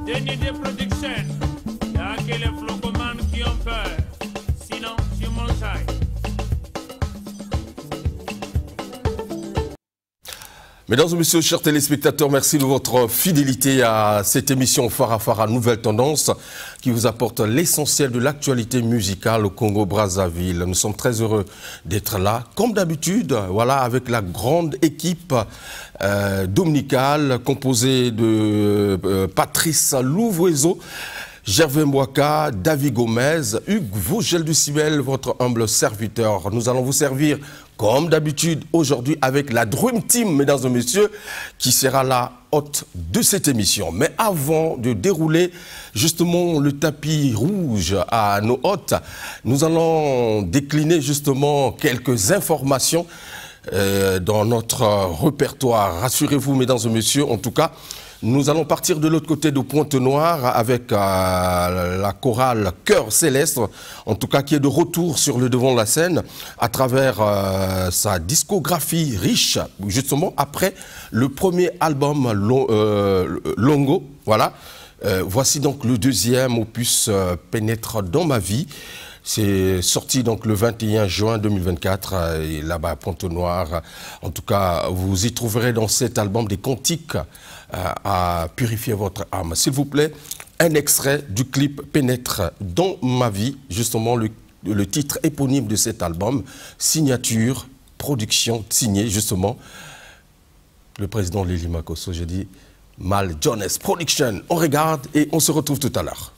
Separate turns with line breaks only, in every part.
Denis de Production. Il y a que les flocomanes qui ont peur. Sinon, tu montailles.
Mesdames et messieurs, chers téléspectateurs, merci de votre fidélité à cette émission Farafara Nouvelle Tendance qui vous apporte l'essentiel de l'actualité musicale au Congo-Brazzaville. Nous sommes très heureux d'être là, comme d'habitude, voilà, avec la grande équipe dominicale composée de Patrice Louvoiseau, Gervais Mwaka, David Gomez, Hugues Vogel-Ducimel, votre humble serviteur. Nous allons vous servir, comme d'habitude, aujourd'hui avec la Dream Team, mesdames et messieurs, qui sera la hôte de cette émission. Mais avant de dérouler justement le tapis rouge à nos hôtes, nous allons décliner justement quelques informations dans notre répertoire. Rassurez-vous, mesdames et messieurs, en tout cas, nous allons partir de l'autre côté de Pointe-Noire avec la chorale Cœur Céleste, en tout cas qui est de retour sur le devant de la scène à travers sa discographie riche, justement après le premier album Longo. Voilà. Voici donc le deuxième opus Pénètre dans ma vie. C'est sorti donc le 21 juin 2024 et là-bas à Pointe-Noire. En tout cas, vous y trouverez dans cet album des cantiques à purifier votre âme. S'il vous plaît, un extrait du clip Pénètre dans ma vie, justement le titre éponyme de cet album, signature, production, signé justement le président Lili Makosso, je dis Mal Jones Production. On regarde et on se retrouve tout à l'heure.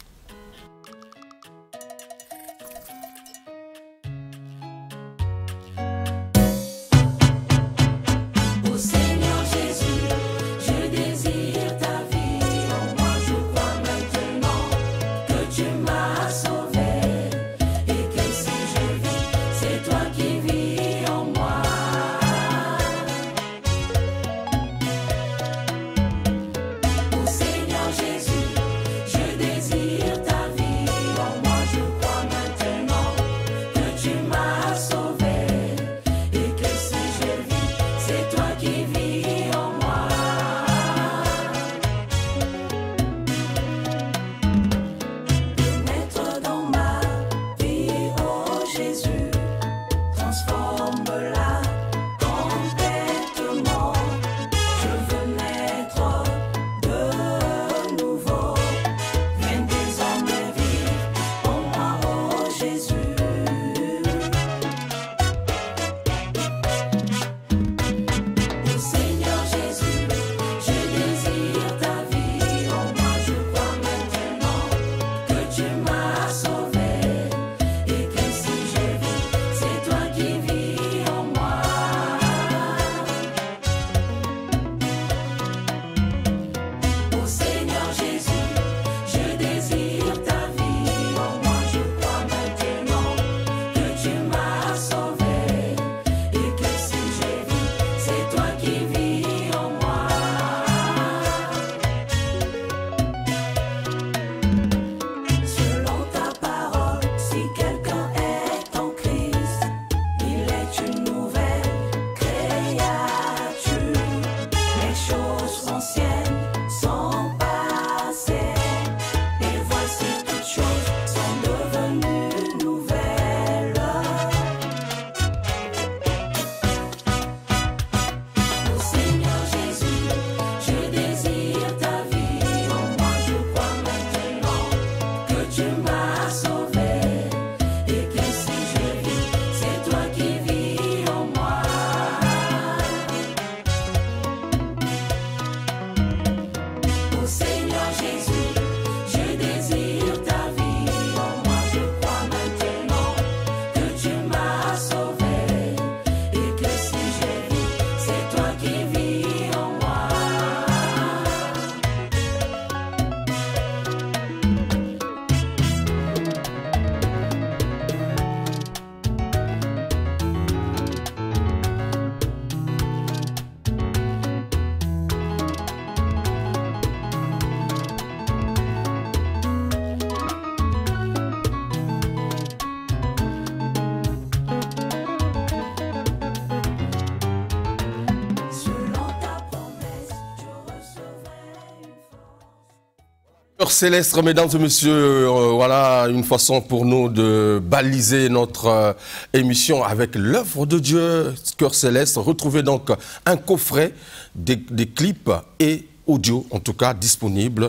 Céleste, mesdames et messieurs, voilà une façon pour nous de baliser notre émission avec l'œuvre de Dieu, Cœur Céleste. Retrouvez donc un coffret des clips et audio, en tout cas, disponibles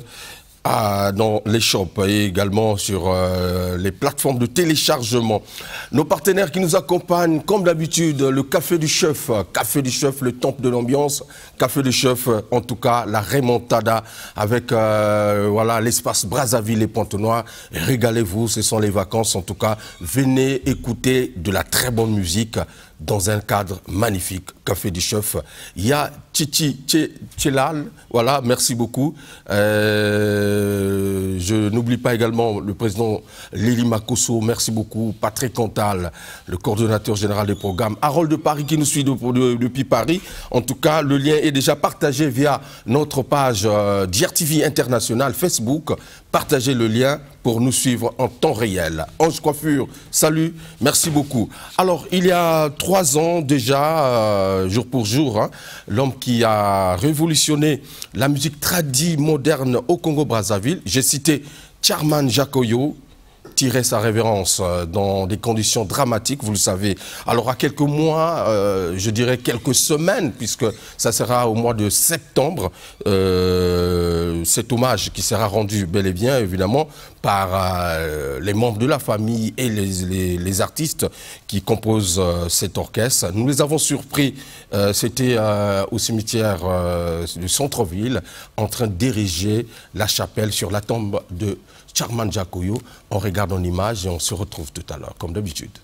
dans les shops et également sur les plateformes de téléchargement. Nos partenaires qui nous accompagnent, comme d'habitude, le Café du Chef, le temple de l'ambiance, Café du Chef, en tout cas la remontada avec voilà l'espace Brazzaville et Pointe-Noire. Régalez-vous, ce sont les vacances, en tout cas, venez écouter de la très bonne musique dans un cadre magnifique, Café du Chef. Il y a Titi Tchelal, voilà, merci beaucoup. Je n'oublie pas également le président Lili Makosso, merci beaucoup. Patrick Cantal, le coordonnateur général des programmes. Harold de Paris qui nous suit depuis Paris. En tout cas, le lien est déjà partagé via notre page DRTV International Facebook. Partagez le lien pour nous suivre en temps réel. Ange Coiffure, salut, merci beaucoup. Alors, il y a 3 ans déjà, jour pour jour, hein, l'homme qui a révolutionné la musique tradie moderne au Congo-Brazzaville, j'ai cité Charman Jakoyo, tirait sa révérence dans des conditions dramatiques, vous le savez. Alors à quelques mois, je dirais quelques semaines, puisque ça sera au mois de septembre, cet hommage qui sera rendu bel et bien, évidemment, par les membres de la famille et les artistes qui composent cet orchestre. Nous les avons surpris, c'était au cimetière du centre-ville, en train d'ériger la chapelle sur la tombe de Charman Jakoyo. On regarde en image et on se retrouve tout à l'heure, comme d'habitude.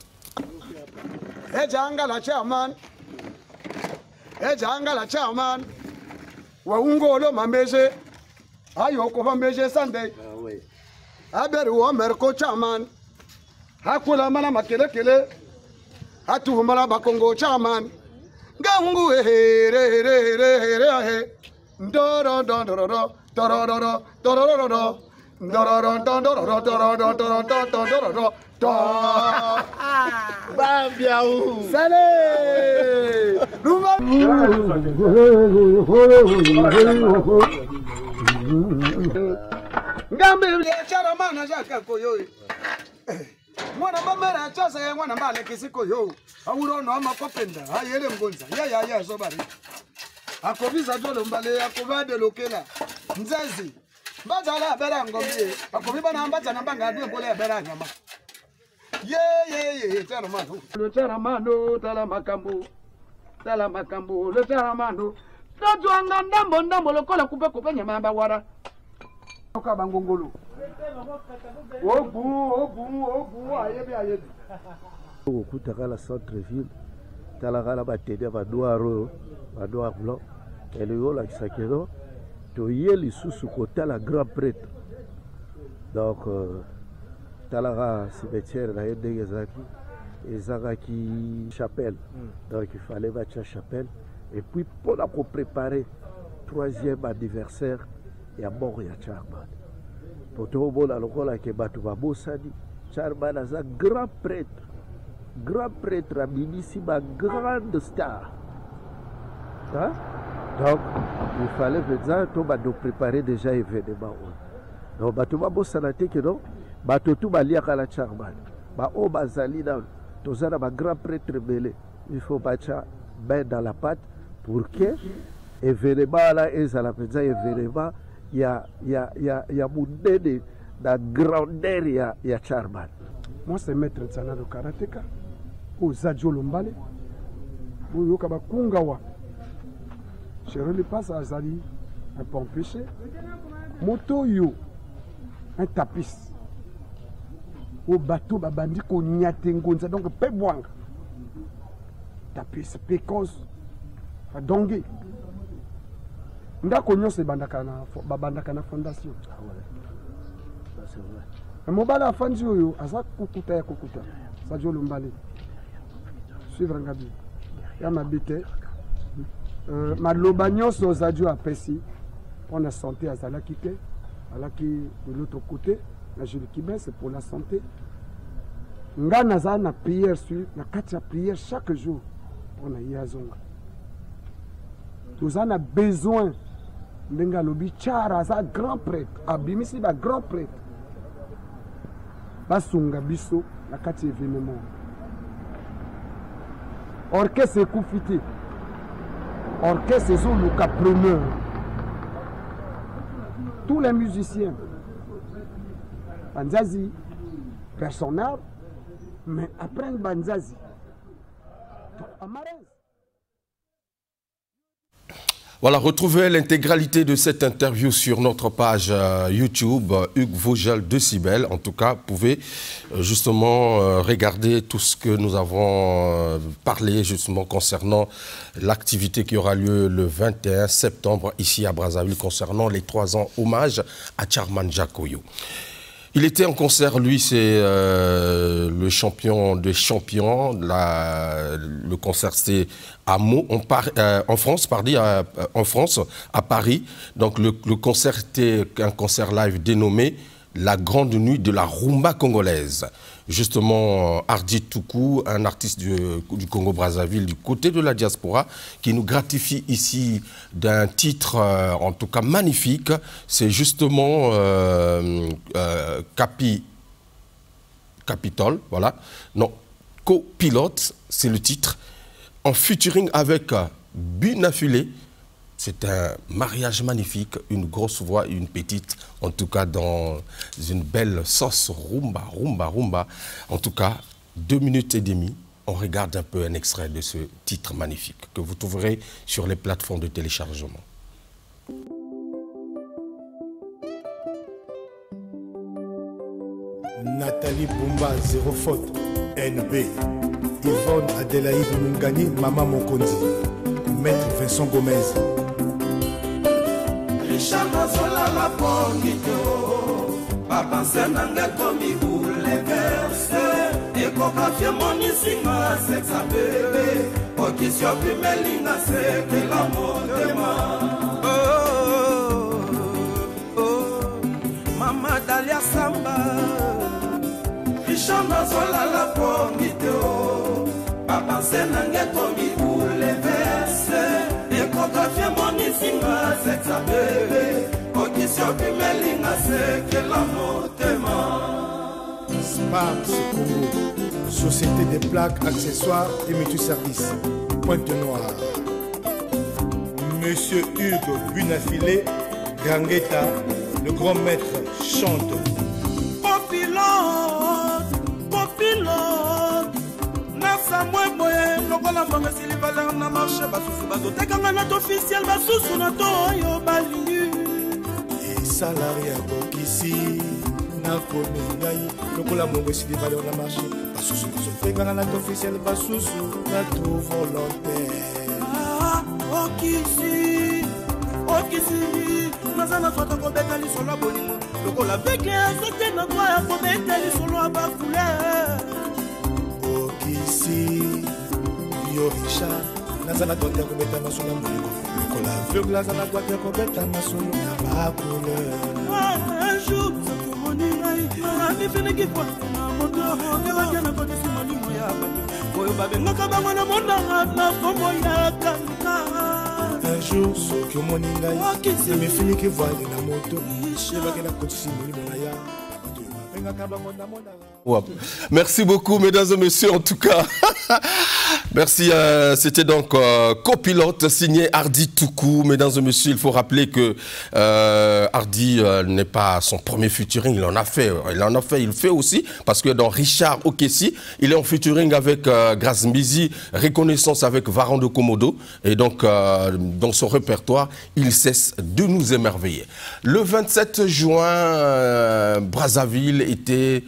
Mwana mamera chose mwana mbale kisiko yo awuro no amakopenda ayele mgonza ya zobari akobiza dolo mbale akobade lokela nzazi mbazala bera ngombe akobiba na mbaza na mbanga adwe bole bera nyama ye tera mano le tera mano tala makambo le tera mano toto anga ndambo lokola kupe nyama mbawara oka bangongolo obu ayebi
okutaka la centre-ville talaka la batede badoaro blanc eleyo olakisaki no toye lisusu kotala grand prêtre donc talaka cimetière na ye ndenge ezalaki chapelle donc il fallait batia chapelle et puis mpona kopréparer 3e anniversaire ya mort ya Charman poto bona lokola ke bato babosani Charman aza grand prêtre aminisi ba grande star hein? Donc il fallait déjà to ba de préparer déjà événement donc bato babosana te ke non bato tout baliaka la Charman ba o bazali na tozana ba grand prêtre belé il faut bacha bain dans la pâte pour que événement là ezala penza événement il y a monene la grandeur ya Charman.
Moi c'est maître Tsana de karatéka au Zadio Lombale au Yokaba Kungawa. Je repasse à Zali un peu empêché. Moto yo un tapis au bateau babandi ko nyatengonza donc pebwanga tapis pécose dongi. Ndako nyonso babandaka na fondation.
Ah ouais. Ça c'est vrai.
Mobala afandi oyo aza kukuta Sadio Lombale. Suivre ngabi. Ya mabite. Maloba nyonso Sadio apesi pour la santé azalaki te. Alaki de l'autre côté, la Julie Kibé c'est pour la santé. Nga naza na prière sur na kati ya prière chaque jour. On a yazonga. Nous en avons besoin Ndenga lobi Tchara za grand prêtre. Abimisi ba grand prêtre. Basunga biso na kati événement. Orchestre Koufiti. Orchestre Zoluka preneur. Tous les musiciens. Banzazi, personnel, mais après Banzazi.
Voilà, retrouvez l'intégralité de cette interview sur notre page YouTube, Hugues Vogel de Cybèle. En tout cas, vous pouvez justement regarder tout ce que nous avons parlé justement concernant l'activité qui aura lieu le 21 septembre ici à Brazzaville concernant les 3 ans hommage à Tcharman Jakoyo. Il était en concert, lui, c'est le champion des champions. Le concert, c'était à Meaux, en France, à Paris. Donc, le concert était un concert live dénommé La Grande Nuit de la Rumba congolaise. Justement, Hardy Toukou, un artiste du Congo-Brazzaville, du côté de la diaspora, qui nous gratifie ici d'un titre, en tout cas magnifique. C'est justement Capitol, voilà. Non, Copilote, c'est le titre. En featuring avec Bunafulé. C'est un mariage magnifique, une grosse voix et une petite, en tout cas dans une belle sauce rumba. En tout cas, 2 minutes et demie, on regarde un peu un extrait de ce titre magnifique que vous trouverez sur les plateformes de téléchargement.
Nathalie Bumba, 0 faute, NB. Yvonne Adélaïde Mungani, Maman Mokondi. Maître Vincent Gomez.
Richard Mazola la pongito, papa senanga komi bouleverse, échographie monisinga sexa bébé, okisio pimelinga seke la motema. Mama Dalia Samba, Richard Mazola la pongito, papa senanga komi bouleverse, échographie monisinga sexa bébé, okisio pimelinga seke la motema.
Sparks Congo, Société des plaques, accessoires et multiservices. Pointe Noire. Monsieur Hugues Bunafilé, Gangueta, le grand maître, chante.
Lokola mbanga sili valeur na marché basusu bazotekanga na officiel basusu na to oyo balingi
salarié bokisi na komi ngai lokola mbanga sili valeur na marché basusu bazotekanga na officiel basusu na to volontaire
okisi nazana fata kobeta lisolo ya bolingo lokola veke azote na droit ya kobeta lisolo ya bacouleur
okisi yo Richard nazana droite ya kobeta masolo ya bolingo lokola aveugle nazana droite ya kobeta masolo ya bacouleur
un jour sakomoni ngai nabifiniki kwa na moto ngelaka na kodisi molimo ya bato oyo babengaka bango na mondanga na kombo ya kanka.
Un jour, ce que mon ingaï, je me finis que voile na moto, je vais que la continue mon aya.
Merci beaucoup, mesdames et messieurs, en tout cas. Merci, c'était donc copilote signé Hardy Toukou. Mesdames et messieurs, il faut rappeler que Hardy n'est pas son premier featuring, il le fait aussi, parce que dans Richard Okessi, il est en featuring avec Grace Mbizi, Reconnaissance avec Varan de Komodo, et donc dans son répertoire, il cesse de nous émerveiller. Le 27 juin, Brazzaville était...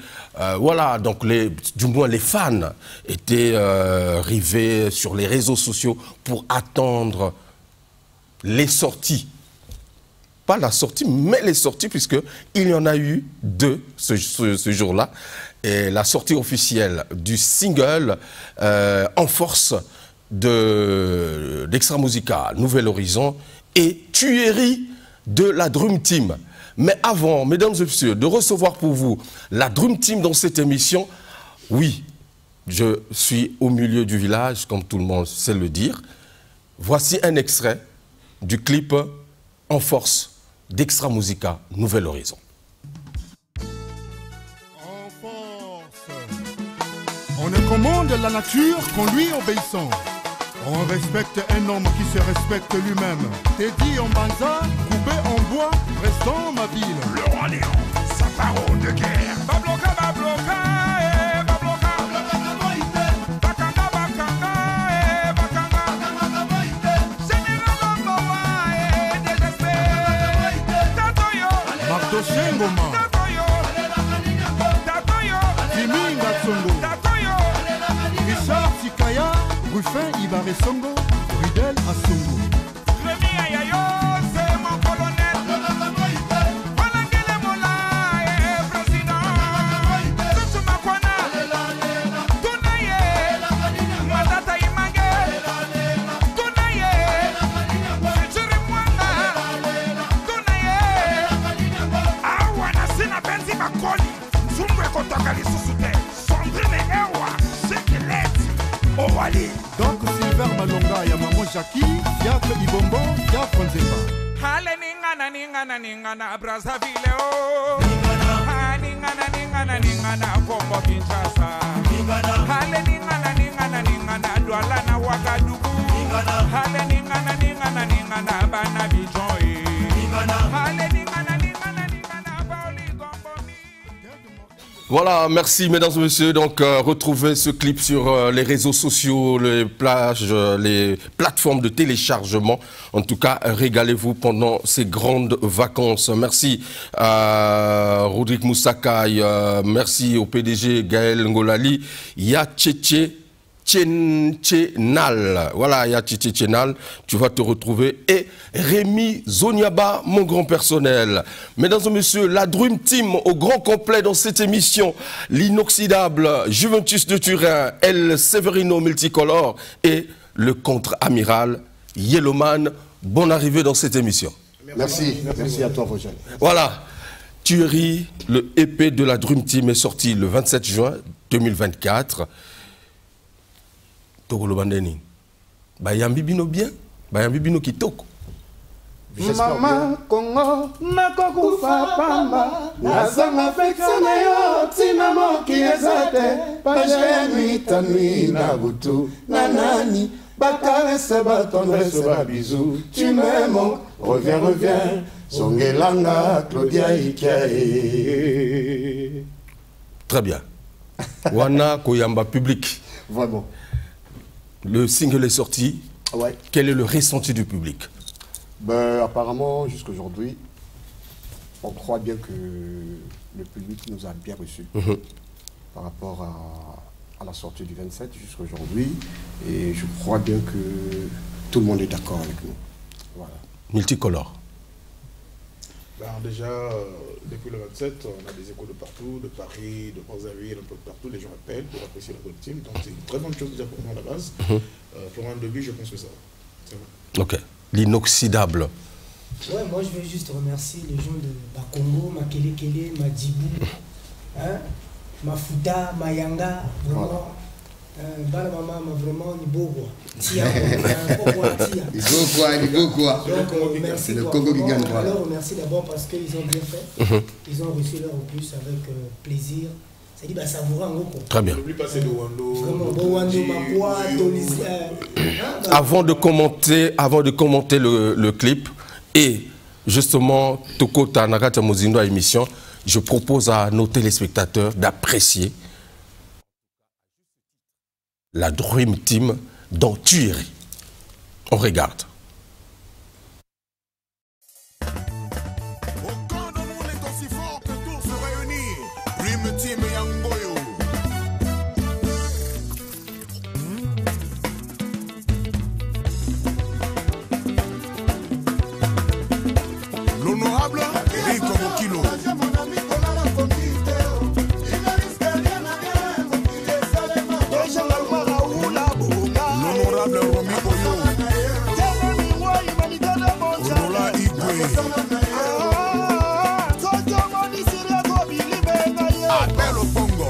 voilà, donc du moins les fans étaient rivés sur les réseaux sociaux pour attendre les sorties. Pas la sortie, mais les sorties, puisqu'il y en a eu 2 ce jour-là. Et la sortie officielle du single En Force d'Extra Musica, Nouvel Horizon, et Tuerie de la Drum Team. Mais avant, mesdames et messieurs, de recevoir pour vous la Drum Team dans cette émission, oui, je suis au milieu du village, comme tout le monde sait le dire. Voici un extrait du clip en force d'Extra Musica Nouvel Horizon.
En force. On ne commande la nature qu'en lui obéissant. On respecte un homme qui se respecte lui-même. Teddy en banza, coupé en bois, restant ma ville.
Le roi Léon, sa parole de guerre. Babloka, babloka, babloka. Bakanga, bakanga, bakanga. Général Bambawa, désespéré. Tatoyo.
Mardoché Ngoma.
Tatoyo. Tatoyo.
Jimmy Ngatsongo.
Tatoyo.
Richard Sikaya, Ruffin Ibaré Songo, Ridel Asongo.
Rémi Ayayo, c'est mon colonel. Voilà qu'il est mola, président. Tutu Makwana. Tunaye. Matata Image. Tunaye. Future Mwanga. Tunaye. Awana Sina Benzi Makoli. Sumwe Kotoka Lissusute. Sandrine Ewa. Sekelete. Owali.
Donc Silver Malonga, Yamamo Jackie, Fiacre Ibombo, Fiacre Nzemba.
Hale ningana ningana ningana Brazzaville oh. Ningana ningana ningana Congo Kinshasa. Hale ningana ningana ningana Douala na Ouagadougou. Hale ningana ningana ningana Bana-Abidjan. Hale ningana ningana ningana Baoli Gombomi.
Voilà, merci mesdames et messieurs. Donc retrouvez ce clip sur les réseaux sociaux, les plages, les plateformes de téléchargement. En tout cas, régalez-vous pendant ces grandes vacances. Merci à Rodrigue Moussakai, merci au PDG Gaël Ngolali, Yatchétché Tchénal. Voilà, Yatchétché Tchénal, tu vas te retrouver. Et Rémi Zoniaba, mon grand personnel. Mesdames et messieurs, la Dream Team au grand complet dans cette émission. L'inoxydable Juventus de Turin, El Severino Multicolore et le contre-amiral Yellowman. Bonne arrivée dans cette émission.
Merci, merci à toi Roger.
Voilà, Tuerie, le EP de la Dream Team est sorti le 27 juin 2024. Togolo Bandeni. Bayambi bino bien, Bayambi bino kitoko.
Mama Kongo nakokufa pamba nazanga fexana yo tina moki ezate page tanui na butu na nani bakarese batendresse ba bisous tu m'aimes reviens reviens songelanga Claudia Ikae.
Très bien. Wana Koyamba public.
Vraiment.
Le single est sorti.
Ouais.
Quel est le ressenti du public?
Ben, apparemment, jusqu'aujourd'hui, on croit bien que le public nous a bien reçus par rapport à la sortie du 27 jusqu'aujourd'hui. Et je crois bien que tout le monde est d'accord avec nous. Voilà.
Multicolore.
Ben déjà, depuis le 27, on a des échos de partout, de Paris, de Brazzaville, un peu de partout. Les gens appellent pour apprécier la Dream Team. Donc c'est une très bonne chose déjà pour moi à la base. Pour un début, je pense que ça va.
Ok. L'inoxydable.
Ouais, moi je veux juste remercier les gens de Bakongo, Makelekele, Madjibou, hein, Mafuta, Mayanga, vraiment. Bala maman m'a vraiment ni beau quoi. Tia,
quoi.
Donc merci.
Le Congo qui gagne.
Alors merci d'abord parce qu'ils ont bien fait. Ils ont reçu leur opus avec plaisir. Ça dit bah savourer en gros.
Très bien.
N'oublie pas c'est de Wando.
Vraiment Wando, Makwa,
Avant de commenter le clip et justement Toko Tanagata Mozindo à émission, je propose à nos téléspectateurs d'apprécier la Dream Team dans Tuerie. On regarde.
Aucun de nous n'est aussi fort que tous se réunir. Dream Team et Yangoyo. L'honorable Eric Mokilo. L'honorable Romy Boyo. Rola Igwe. Appel au Congo.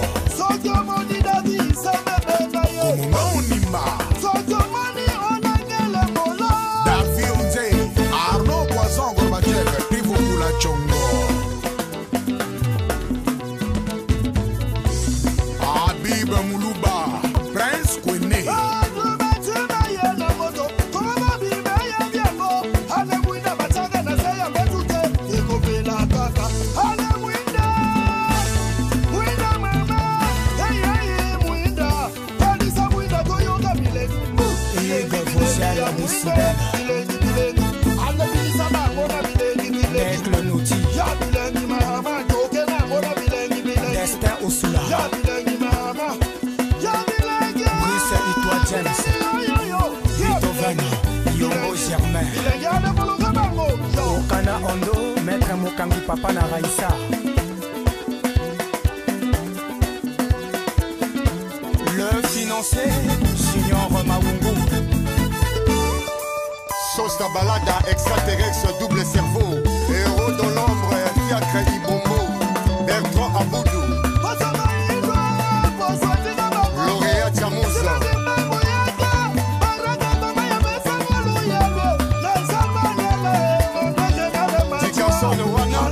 papa na Raïssa. Le financier, Junior Maungu.
Sauce ta balade, extraterrestre, double cerveau. Héros dans l'ombre, fiacre Ibombo. Bertrand Aboudou. Lauréat Tiamouza. Dickerson Wana.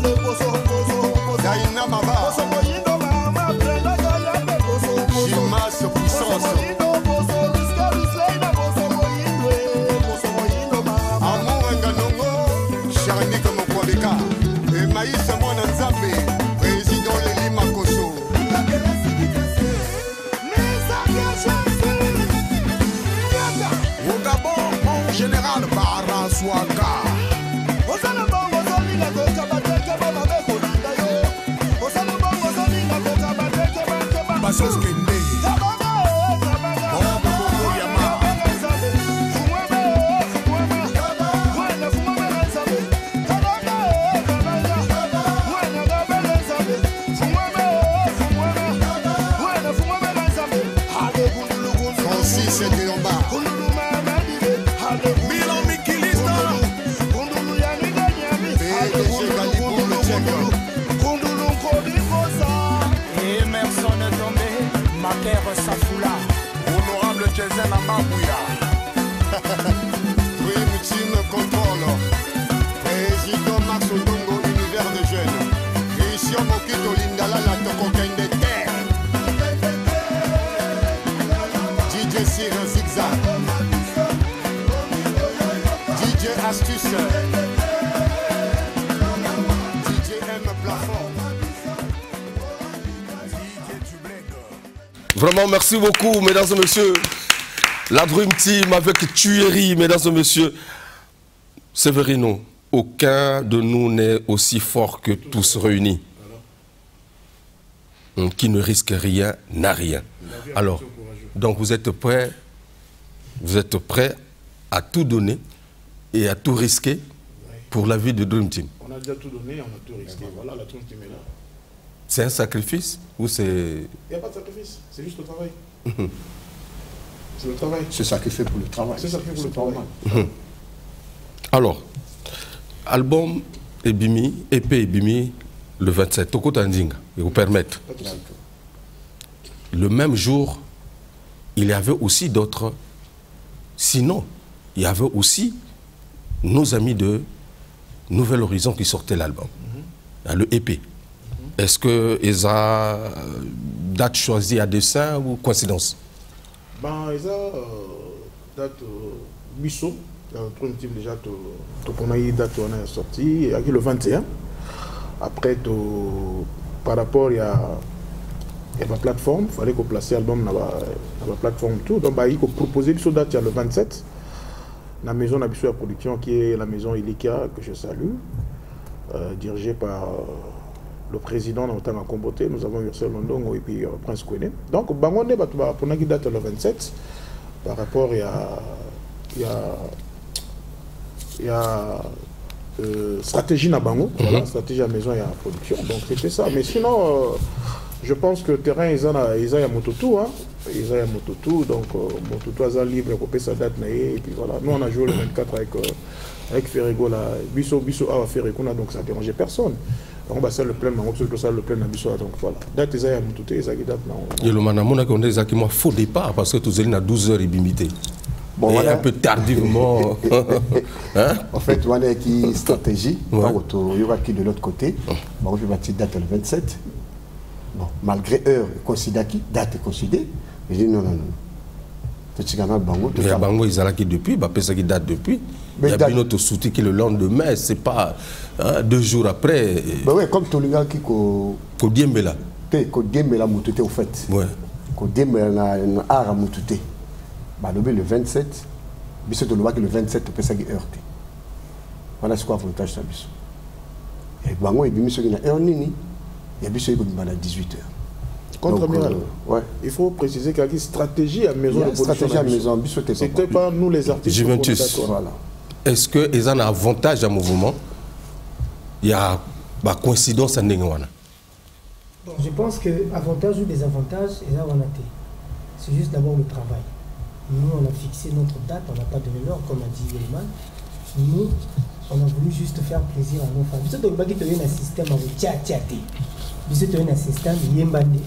Daina Maba. Jimas Puissance.
Vraiment, merci beaucoup, mesdames et messieurs. La Dream Team avec tuerie, mesdames et messieurs. Severino, aucun de nous n'est aussi fort que tous réunis. Qui ne risque rien n'a rien. Alors, donc vous êtes prêts à tout donner et à tout risquer pour la vie de Dream Team.
On a déjà tout donné, on a tout risqué. Voilà, la Dream Team est là.
C'est un sacrifice ou c'est...
Il n'y a pas de sacrifice, c'est juste le travail. C'est le travail.
C'est sacrifié pour le travail.
C'est sacrifié pour le travail.
Alors, album Ebimi, EP Ebimi, le 27, Toko Tandinga, et vous permettre. Le même jour, il y avait aussi d'autres. Sinon, il y avait aussi nos amis de Nouvel Horizon qui sortaient l'album, le EP. Est-ce que Eza date choisie à dessein ou coïncidence?
Ben, Eza date Bissot, notre team déjà, on a eu date on a sorti, avec le 21. Après, par rapport, il y a ma plateforme, il fallait qu'on place l'album dans la plateforme tout. Donc, il faut proposer une date le 27. La maison d'Abissou à production qui est la maison Ilika, que je salue, dirigée par le président Naotanga Komboté. Nous avons Ursel Londongo et puis Prince Kouene. Donc, Bangonde, pour une date le 27, par rapport, il y a stratégie na bango, voilà, stratégie à maison et à production. Donc c'était ça. Mais sinon, je pense que le terrain, ils ont Mototou, hein. Ils ont Mototou, donc Mototou a libre, on peut sa date et puis voilà. Nous on a joué le 24 avec Ferrigo là, Bissot à Ferrigo, donc ça ne dérangeait personne. Donc bah, c'est le plein, c'est ça le plein à Bissot, donc voilà. Date ils ont Mototou, ils ont date non.
Et le manamona qu'on a qui m'a faux départ parce que tous les à 12h et bimité. Bon, voilà. Un peu tardivement. Hein? En fait, voilà qui stratégie. Il y aura qui de l'autre côté. Bon, je vais date le 27. Bon, malgré heure, considère qui date est considérée. Je dis non. Il y a Bango, ils ont qui depuis, ça qui date depuis. Il y a une autre soutien qui le lendemain, c'est pas 2 jours après.
Ben oui, comme tout le monde qui
Kodiembela.
Kodiembela Moutouté au fait. Oui. Kodiembela na ara Moutouté. Le 27, Bissot de loi que le 27 peut s'agir heurté. Voilà ce qu'on a avantage sur Bissot. Et Bango et Bissot qui n'a heure nini, il y a Bissot qui a 18h.
Contre-amiral, il faut préciser qu'il y a une stratégie à maison de production.
Stratégie à maison, Bissot était
pas. C'était pas nous les artistes.
Juventus. Voilà. Est-ce qu'ils ont un avantage à mouvement? Il y a bah coïncidence à Nengewana.
Bon, je pense que avantages ou désavantages, et là on a été. C'est juste d'abord le travail. Nous, on a fixé notre date, on n'a pas donné l'heure, comme a dit Yelman. Nous, on a voulu juste faire plaisir à nos femmes. Parce que tu as un système avec tcha-tcha-té. Parce que tu as un système de yembande,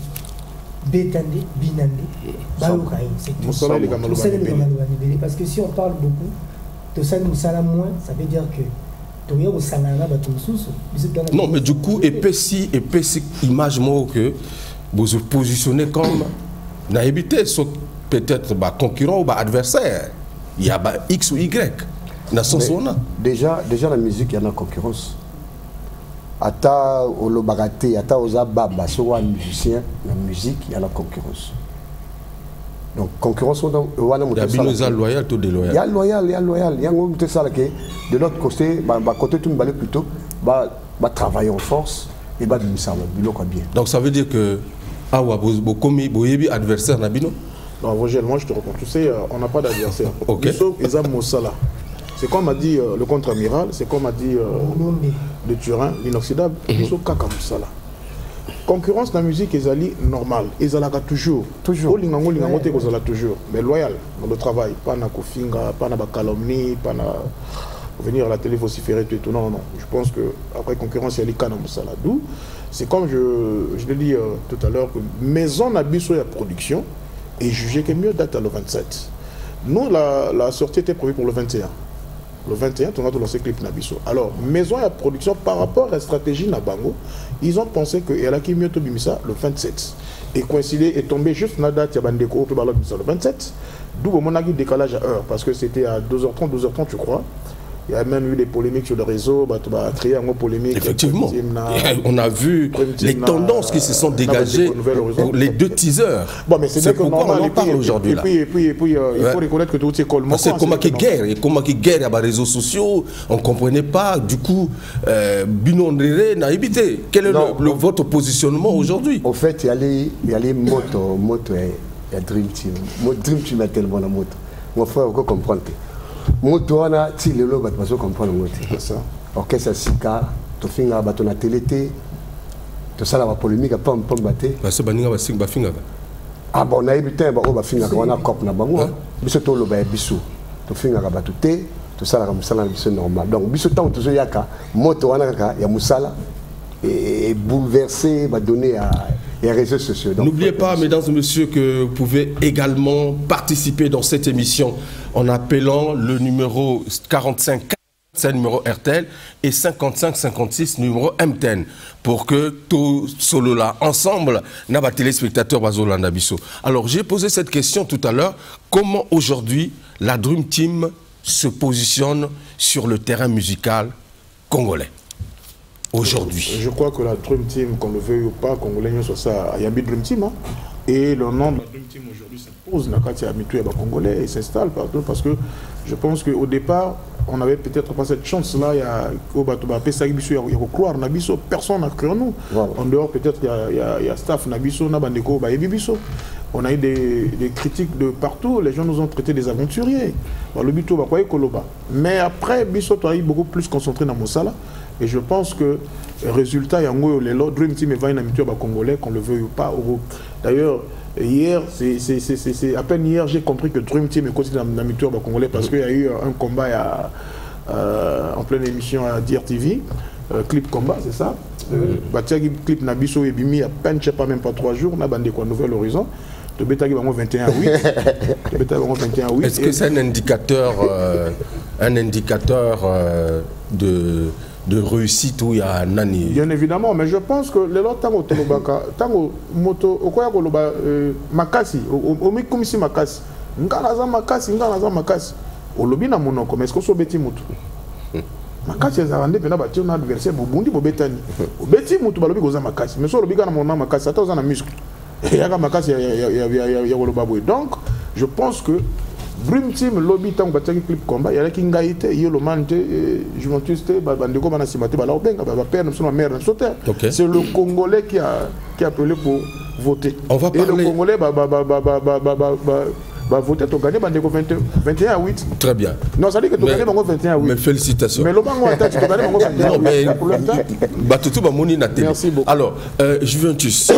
bétande, binande, balokaï. C'est tout ça. Parce que si on parle beaucoup, tout ça nous sala moins, ça veut dire que
non, mais du coup, épaissi image moi que vous vous positionnez comme n'a évité peut-être concurrent ou adversaire. Il y a X ou Y.
Déjà la musique, il y a une concurrence. Ata au bagaté, ata aux ababa, soit un musicien, la musique, il y a la concurrence. Donc concurrence on
il y a loyal tout déloyal.
Il y a loyal, il y a un ça que de l'autre côté, côté tout me plutôt travailler en force et bah ça bien.
Donc ça veut dire que adversaire Nabino.
Non, Roger, moi je te réponds. Tu sais, on n'a pas d'adversaire.
OK.
C'est comme a dit le contre-amiral, c'est comme a dit de Turin, l'inoxydable, Kaka Moussala. Concurrence dans la musique est normale, ils ont toujours. Toujours. Toujours. Mais loyal dans le travail, pas na kofinga, pas na calomnie, pas na venir à la télé vociférer tout et tout. Non. Je pense que après concurrence, il y a les canons Moussala. D'où, c'est comme je l'ai dit tout à l'heure, que maison n'a sur la production et jugé que mieux date à le 27. Nous, la sortie était prévue pour le 21. Le 21, on a lancé clip Nabiso. Alors, maison et production, par rapport à la stratégie Nabango, ils ont pensé que elle a qui mieux Bimisa le 27. Et coïncidé et tombé juste la date Yabandeko le 27. D'où on a eu décalage à heure, parce que c'était à 12h30, je crois. Il y a même eu des polémiques sur le réseau, créé un mot polémique.
Effectivement, on a vu les tendances qui se sont dégagées pour les deux teasers.
Bon, mais c'est
pourquoi on en parle aujourd'hui.
Et puis, il faut reconnaître que tout est colmant.
C'est comment qu'il guerre, et comment qu'il guerre à les réseaux sociaux, on ne comprenait pas. Du coup, Binondré n'a évité. Quel est votre positionnement aujourd'hui?
En fait, il y a les motos et Dream Team. Dream Team a tellement la moto. Mon frère, il faut comprendre. Moto wana ti lelo bat bazo comprendre moto ça orchestre sika to finga bato na télé to sala ba polémique pom baté
parce baninga ba sing ba finga
ah bon na ebité ba ba finga ko na cop na bango biso to lo ba biso to finga ka bato te to sala ka musala biso normal donc biso tant to zo yaka moto wana kaka ya musala et bouleverser va donner à les réseaux sociaux.
N'oubliez pas, mesdames et messieurs, que vous pouvez également participer dans cette émission en appelant le numéro 45, c'est le numéro RTL, et 55 56 numéro MTN, pour que tout solo là, ensemble, n'a pas téléspectateur Bazolanda Bisso. Alors j'ai posé cette question tout à l'heure, comment aujourd'hui la Dream Team se positionne sur le terrain musical congolais? Aujourd'hui.
Je crois que la Dream Team, qu'on le veuille ou pas, Congolais, soit ça, il y a un Dream Team. Hein? Et le nom de la Dream Team aujourd'hui s'impose, il y a habitué à Congolais et s'installe partout parce que je pense qu'au départ, on n'avait peut-être pas cette chance-là. Il y a croire Nabiso, personne n'a cru en nous. Voilà. En dehors, peut-être, il y a staff Nabiso, Nabandeko, Bibiso. On a eu des critiques de partout. Les gens nous ont traités des aventuriers. Mais après, Bisso a eu beaucoup plus concentré dans Moussala. Et je pense que le résultat, il y a un Dream Team et un Congolais, qu'on le veuille ou pas. D'ailleurs, hier, c'est à peine hier, j'ai compris que Dream Team est considéré dans un Congolais parce qu'il y a eu un combat en pleine émission à DRTV, clip combat, c'est ça. Clip Nabiso et Bimi, à peine, je ne sais pas, même pas 3 jours, on a bandé quoi, Nouvel Horizon. De 21 à 8.
Est-ce que c'est un indicateur de réussite où il y a un année?
Bien évidemment, mais je pense que les autres tango moto okoya koloba makasi omikumisi makasi ngalaza makasi olobi na monoko mais est-ce que so beti mutu makasi za vande pena bati na adversaire bobundi bobetani obeti mutu balobi koza makasi mais so olobi kana mona makasi ata oza na muscle yaka makasi ya koloba boy. Donc je pense que Dream Team lobby tant que clip combat, il y a qui ngaïte, il y a le mante, Juventus, bandeko bana simate bala obenga, ba père nous sommes mère sauter. C'est le Congolais qui a appelé pour voter.
On va parler.
Et le Congolais bah voter tu gagner 21 à 8.
Très bien.
Non, ça dit que tu gagner 21 à 8.
Mais félicitations.
Mais le bango tu gagner 21 à 8.
Non mais merci beaucoup. Alors, Juventus,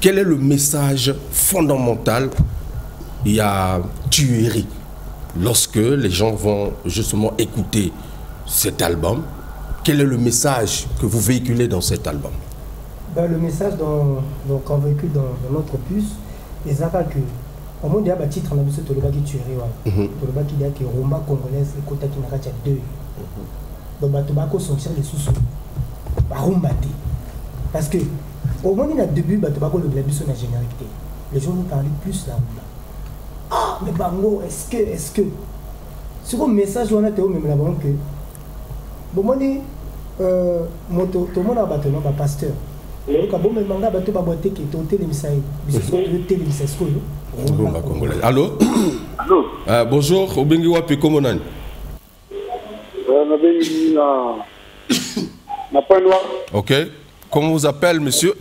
quel est le message fondamental? Il y a tuerie lorsque les gens vont justement écouter cet album. Quel est le message que vous véhiculez dans cet album?
Ben, le message qu'on véhicule dans notre puce, c'est que au monde il y a un titre on a vu ce Toloba qui tuerie. Toloba qui dit que rumba congolaise et Kota qui n'a qu'à deux. Donc Batobako sortir les sous-sous. Rumba. Parce que au monde il y a début Batobako le blabus sur la généralité. Les gens nous parlaient plus là. Ah mais bango est-ce que c'est un message on a théo même là que bon moi dit moto tout le monde a battu non pas pasteur. Donc bon mais manga bato ba boîte qui toté les misai. Biso toté les misai sko.
Allô?
Allô?
Bonjour, Obengi wapi komonani? Ok. Comment vous appelez, monsieur?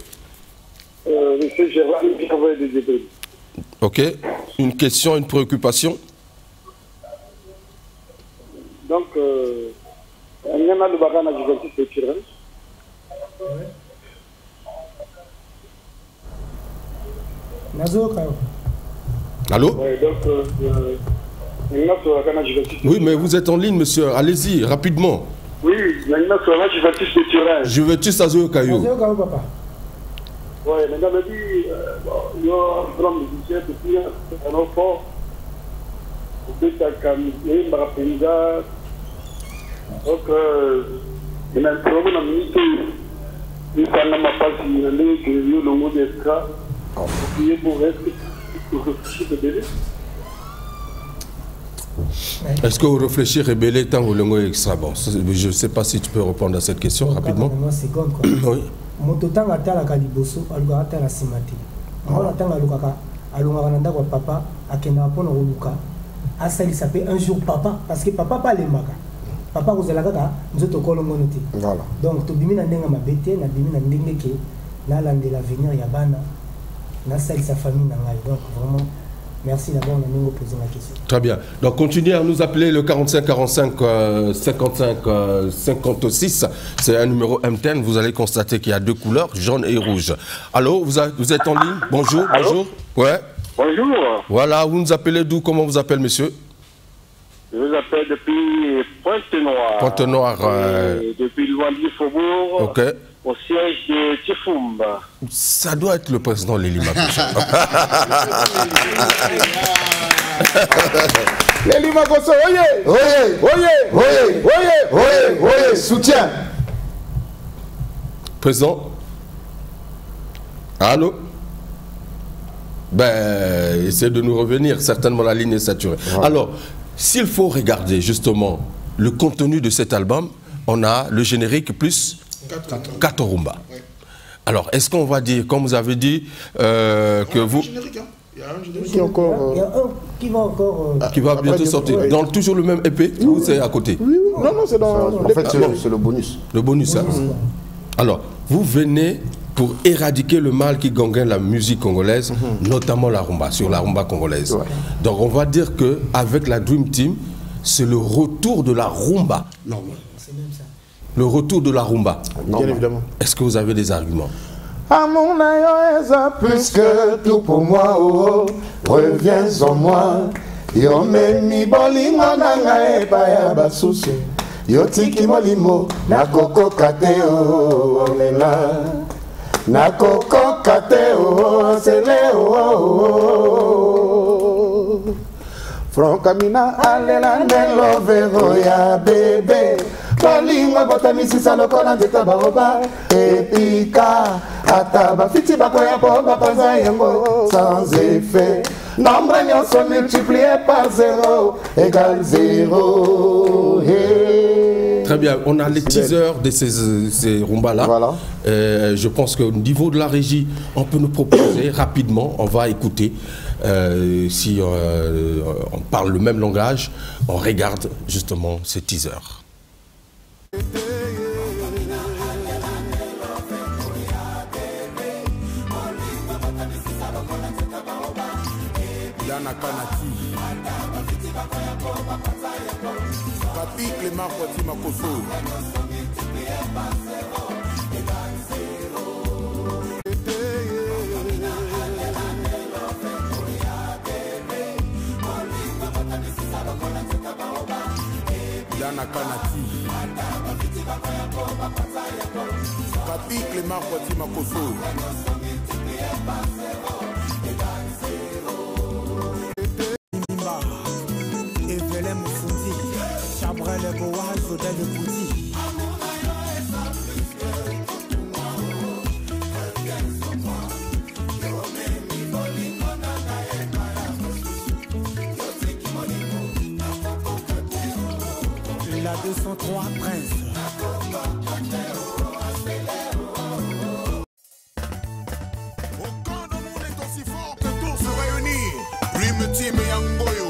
Monsieur Gérard, je travaille des débuts.
Ok. Une question, une préoccupation?
Donc, il y en a le bagan à Juventus de Turin.
Allô?
Ouais, donc,
oui, mais vous êtes en ligne, monsieur. Allez-y, rapidement.
Oui, il y a une Juventus de Turin.
Juventus à Zoyokayo.
papa. Oui, maintenant, on dit, il y a un grand musicien depuis un enfant. Il y a un donc, il y a un problème à minute. Il y a un passe, il y a un longo d'esca. Il y a un
Est-ce que vous réfléchissez rebelle tant que le mot extra bon? Je ne sais pas si tu peux répondre à cette question rapidement.
Oui. Mototan atala kaliboso aluka atala simati. Mwana tanga lukaka alunga nanda kwa papa akenda pona oluka. Asali s'appelle un jour papa parce que papa pas les maka. Papa kozala kaka nzoto kolongo noti. Voilà. Donc to bimi na ndenga mabete na bimi na ndenge ke na lande l'avenir ya bana. Na sali sa famille na ngai. Donc vraiment merci d'abord de nous poser la question.
Très bien. Donc continuez à nous appeler le 45 45 55 56. C'est un numéro M10. Vous allez constater qu'il y a deux couleurs, jaune et rouge. Allô, vous êtes en ligne? Bonjour. Allô? Bonjour. Ouais.
Bonjour.
Voilà, vous nous appelez d'où? Comment vous appelez, monsieur?
Je vous appelle depuis Pointe-Noire.
Pointe-Noire.
Depuis Luandi Faubourg.
Ok.
Au siège de Tifumba.
Ça doit être le président Lelima.
Lelima Koso, oye, soutien.
Président. Allô? Ben, essayez de nous revenir. Certainement, la ligne est saturée. Ouais. Alors, s'il faut regarder justement le contenu de cet album, on a le générique plus 4 rumba. Oui. Alors, est-ce qu'on va dire, comme vous avez dit, que vous...
Il y a un générique. Il y a un qui va encore...
qui va bientôt sortir. Ouais. Dans toujours le même EP ou c'est à côté?
Oui. Non, c'est dans...
En fait, c'est le bonus.
Le bonus, hein. Alors, vous venez pour éradiquer le mal qui gangrène la musique congolaise, notamment la rumba, sur la rumba congolaise. Ouais. Donc, on va dire qu'avec la Dream Team, c'est le retour de la rumba. Non, c'est même ça. Le retour de la rumba.
Bien évidemment.
Est-ce que vous avez des arguments?
Amour plus que tout pour moi, oh, reviens en moi. Yo memi bolingo nanga e baya basusu. Yo tiki molimo na koko kate o lela. Na koko kate o sele o. Frankamina alela nelo vero ya bebe. Bolingo botamisi salokona nzeta baoba. Epika ataba fiti bakoya bomba panza yango sans effet. Nombre nyonso multiplié par 0 égale 0. Hey.
Très bien, on a les teasers de ces rumbas-là. Voilà. Je pense qu'au niveau de la régie, on peut nous proposer rapidement, on va écouter. Si on parle le même langage, on regarde justement ces teasers.
Dana Kanati Papi Clément Kwati Makoso Dana Kanati Papi Clément Kwati Makoso
Evelyn Moufoudi, Chabrel Boa, Zodel Boudi. La 203 Prince.
Aucun de monde est aussi fort que tous se réunir. Dream Team et Yangoyo.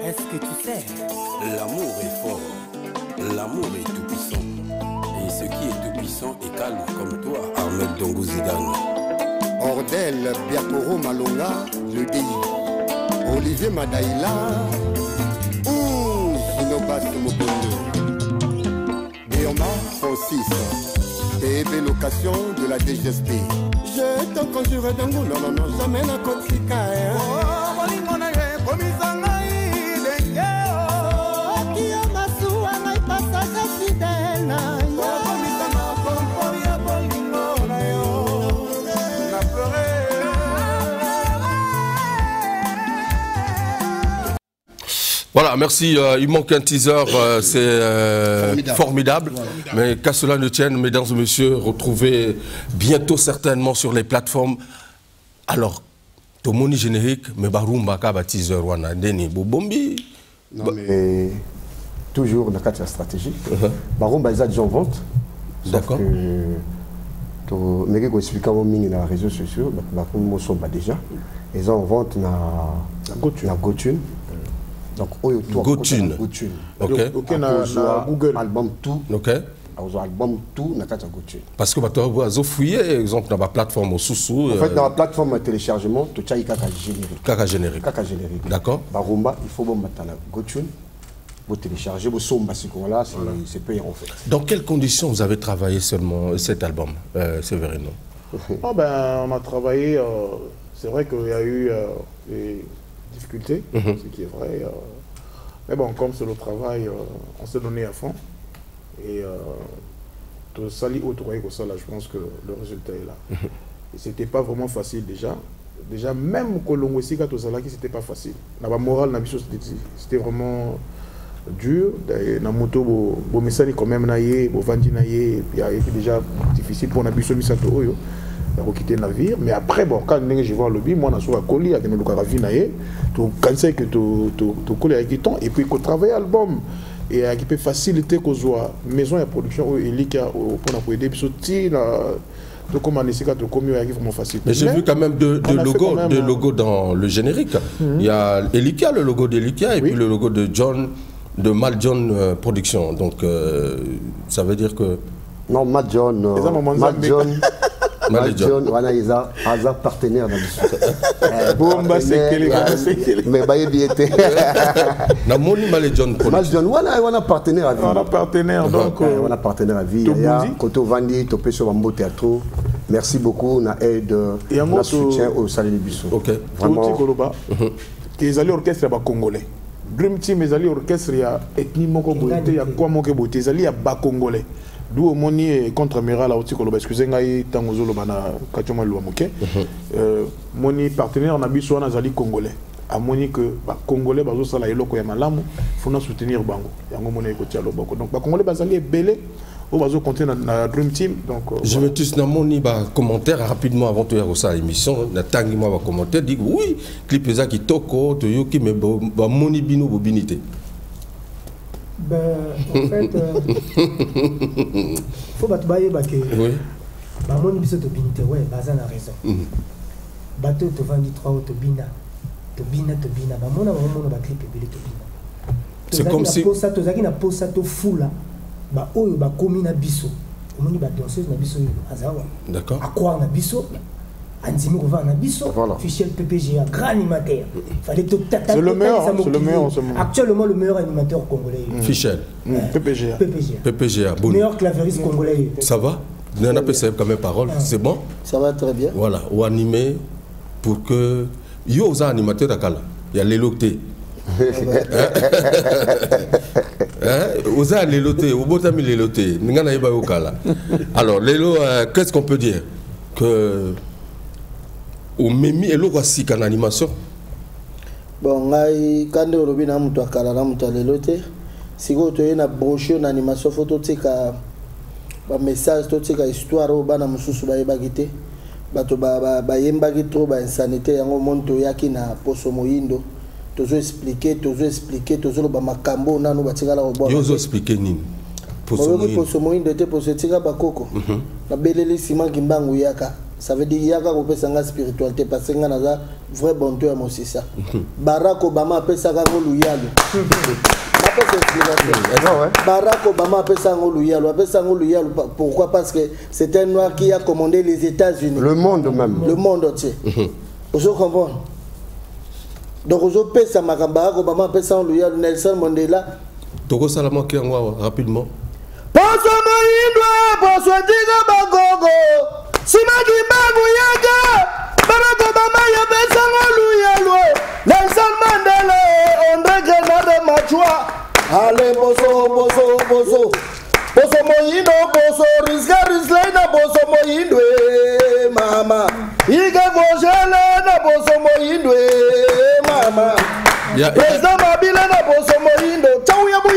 Est-ce que tu sais?
L'amour est fort, l'amour est tout puissant. Et ce qui est tout puissant est calme comme toi, Ahmed Dongo Zidane.
Ordel, Biakoro Malonga, le DI. Olivier Madaïla, Sinobas Mobondo. Béoma Francis, PB Location de la DGSP. Je te conjure d'un goût, non, non, jamais la Kotsika.
Voilà, merci. Il manque un teaser, c'est formidable. Mais qu'à cela ne tienne, mesdames et messieurs, retrouvez bientôt certainement sur les plateformes. Alors, Tomoni générique, mais Barumba Kaba teaser, wana Deni Bobombi.
Non, mais toujours dans le cadre de la stratégie. Barumba, ils ont déjà en vente.
D'accord.
Mais je vais expliquer dans les réseaux sociaux. Déjà. Ils ont en vente na Gotune. Donc,
Gotune. Ok.
Google. Album tout.
Ok.
Album tout na Gotune.
Parce que tu as fouillé, exemple, dans la plateforme au sous-sous.
En fait, dans la plateforme de téléchargement, tu as Kaka générique.
Kaka générique.
Kaka générique.
D'accord.
Barumba, il faut mettre la Gotune. Vous téléchargez, vous sommes là, c'est payant en fait.
Dans quelles conditions vous avez travaillé seulement cet album, Séverino?
On a travaillé, c'est vrai qu'il y a eu des difficultés, ce qui est vrai. Mais bon, comme c'est le travail, on s'est donné à fond. Et tout ça, je pense que le résultat est là. Et c'était pas vraiment facile déjà. Déjà, même Colombo aussi, quand c'était pas facile. La morale, c'était vraiment dur. Na moto bo mesani quand même naie, bo vandi naie, et déjà difficile pour na biso misato oyo. Pour quitter le navire, mais après bon quand je vois le lobby, moi na so a colis avec le caravi naie, tu conseilles que tu coller avec ton et puis qu'on travaille album et qui peut faciliter qu'on soit maison et production et Elika pour aider biso ti na de comment essayer de communiquer avec vraiment facile.
Mais j'ai vu quand même deux logos dans le générique. Il y a Elika, le logo d'Elika, et puis le logo de John, de Mal John Production. Donc ça veut dire que...
Non, Mal John, voilà, ils ont partenaire dans le
Bomba, c'est
mais bah, il était.
Na Moni Mal John Production.
Mal John, voilà, on a partenaire à vie.
On a partenaire, donc.
On a partenaire à vie. Koto Vandi, Topé sur Bambo Théâtre. Merci beaucoup, na aide, na soutien au Salé Bissou.
Ok.
Vraiment. Les alliés orchestre congolais. Dream Team, les alliés orchestre, il y a ethnie moko beauté, il y a quoi moko beauté. Les alliés bas congolais. D'où au moni contre-amiral à Otikoloba. Excusez-moi, Tangozolo Bana Kachoma Louamoke. Moni partenaire en Abisou en Azali congolais. À moni que congolais, bazo sala eloko ya malamu, faut soutenir bango. Yango moni ko tia loboko. Donc congolais bazali belé. On va compter dans la Dream Team. Donc,
je vais tous dans commentaire rapidement avant de faire ça l'émission. Na tangi moi va commenter dit oui clip ça qui toko to yoki mais ba moni bino bobinité.
Ben en fait faut batbaye baké. Oui. Ba moni biso to binité ouais baza na raison. Bateau to vandi 3 to bina. To bina ba mona ba clip belé to bina.
C'est comme si
ça to zaki na posa to fula. ba oyo ba komi na biso omoni ba danseuse na biso azawa
d'accord
akwa na biso Andimi Rouva na biso Fichel PPGA grand animateur fallait que
c'est le meilleur en ce moment
actuellement le meilleur animateur congolais
Fichel PPGA
bon meilleur clavieriste congolais
ça va vous n'en avez pas quand même parole c'est bon
ça va très bien
voilà ou animé pour que yo aux animateurs d'Akala il y a l'éloté Oza l'éloté au botami l'éloté n'ingana yeba okala alors l'élo qu'est-ce qu'on peut dire que au memi elo kwasi kan animation
bon ngai kande olobi na mutu akala na mutu l'éloté siko to yena brochure na animation photo tika ba message to tika histoire o bana mususu ba yeba gite bato ba yemba ki trop ba insanité yango monto yaki na poso moyindo tozo expliquer tozo ba makambo nanu batikala ko bo
yozo expliquer nini
poso moyindo te poso tika bakoko na beleli sima kimbangu yaka ça veut dire yaka ko pesa nga spiritualité parce que nga na vrai bonté ya mosisa Barack Obama pesa ka ngoluyalo Barack Obama pesa ngoluyalo pourquoi parce que c'est un noir qui a commandé les États-Unis
le monde même
le monde entier vous comprenez donc vous pesa Barack Obama pesa ngoluyalo Nelson Mandela
toko salama ki ngwa rapidement
poso moindwa poso diga bagogo Simaki Bangu Yaga, Barack Obama Yabesa Ngoluyalo, Nelson Mandela, André Grenade Machua, Ale Boso Moyindo, Boso Rizga Rizlena, Boso Moyindwe, Mama, Iga Vojele, na Boso Moyindwe, Mama, Président Mabila, na Boso Moyindo, Tchao Yabu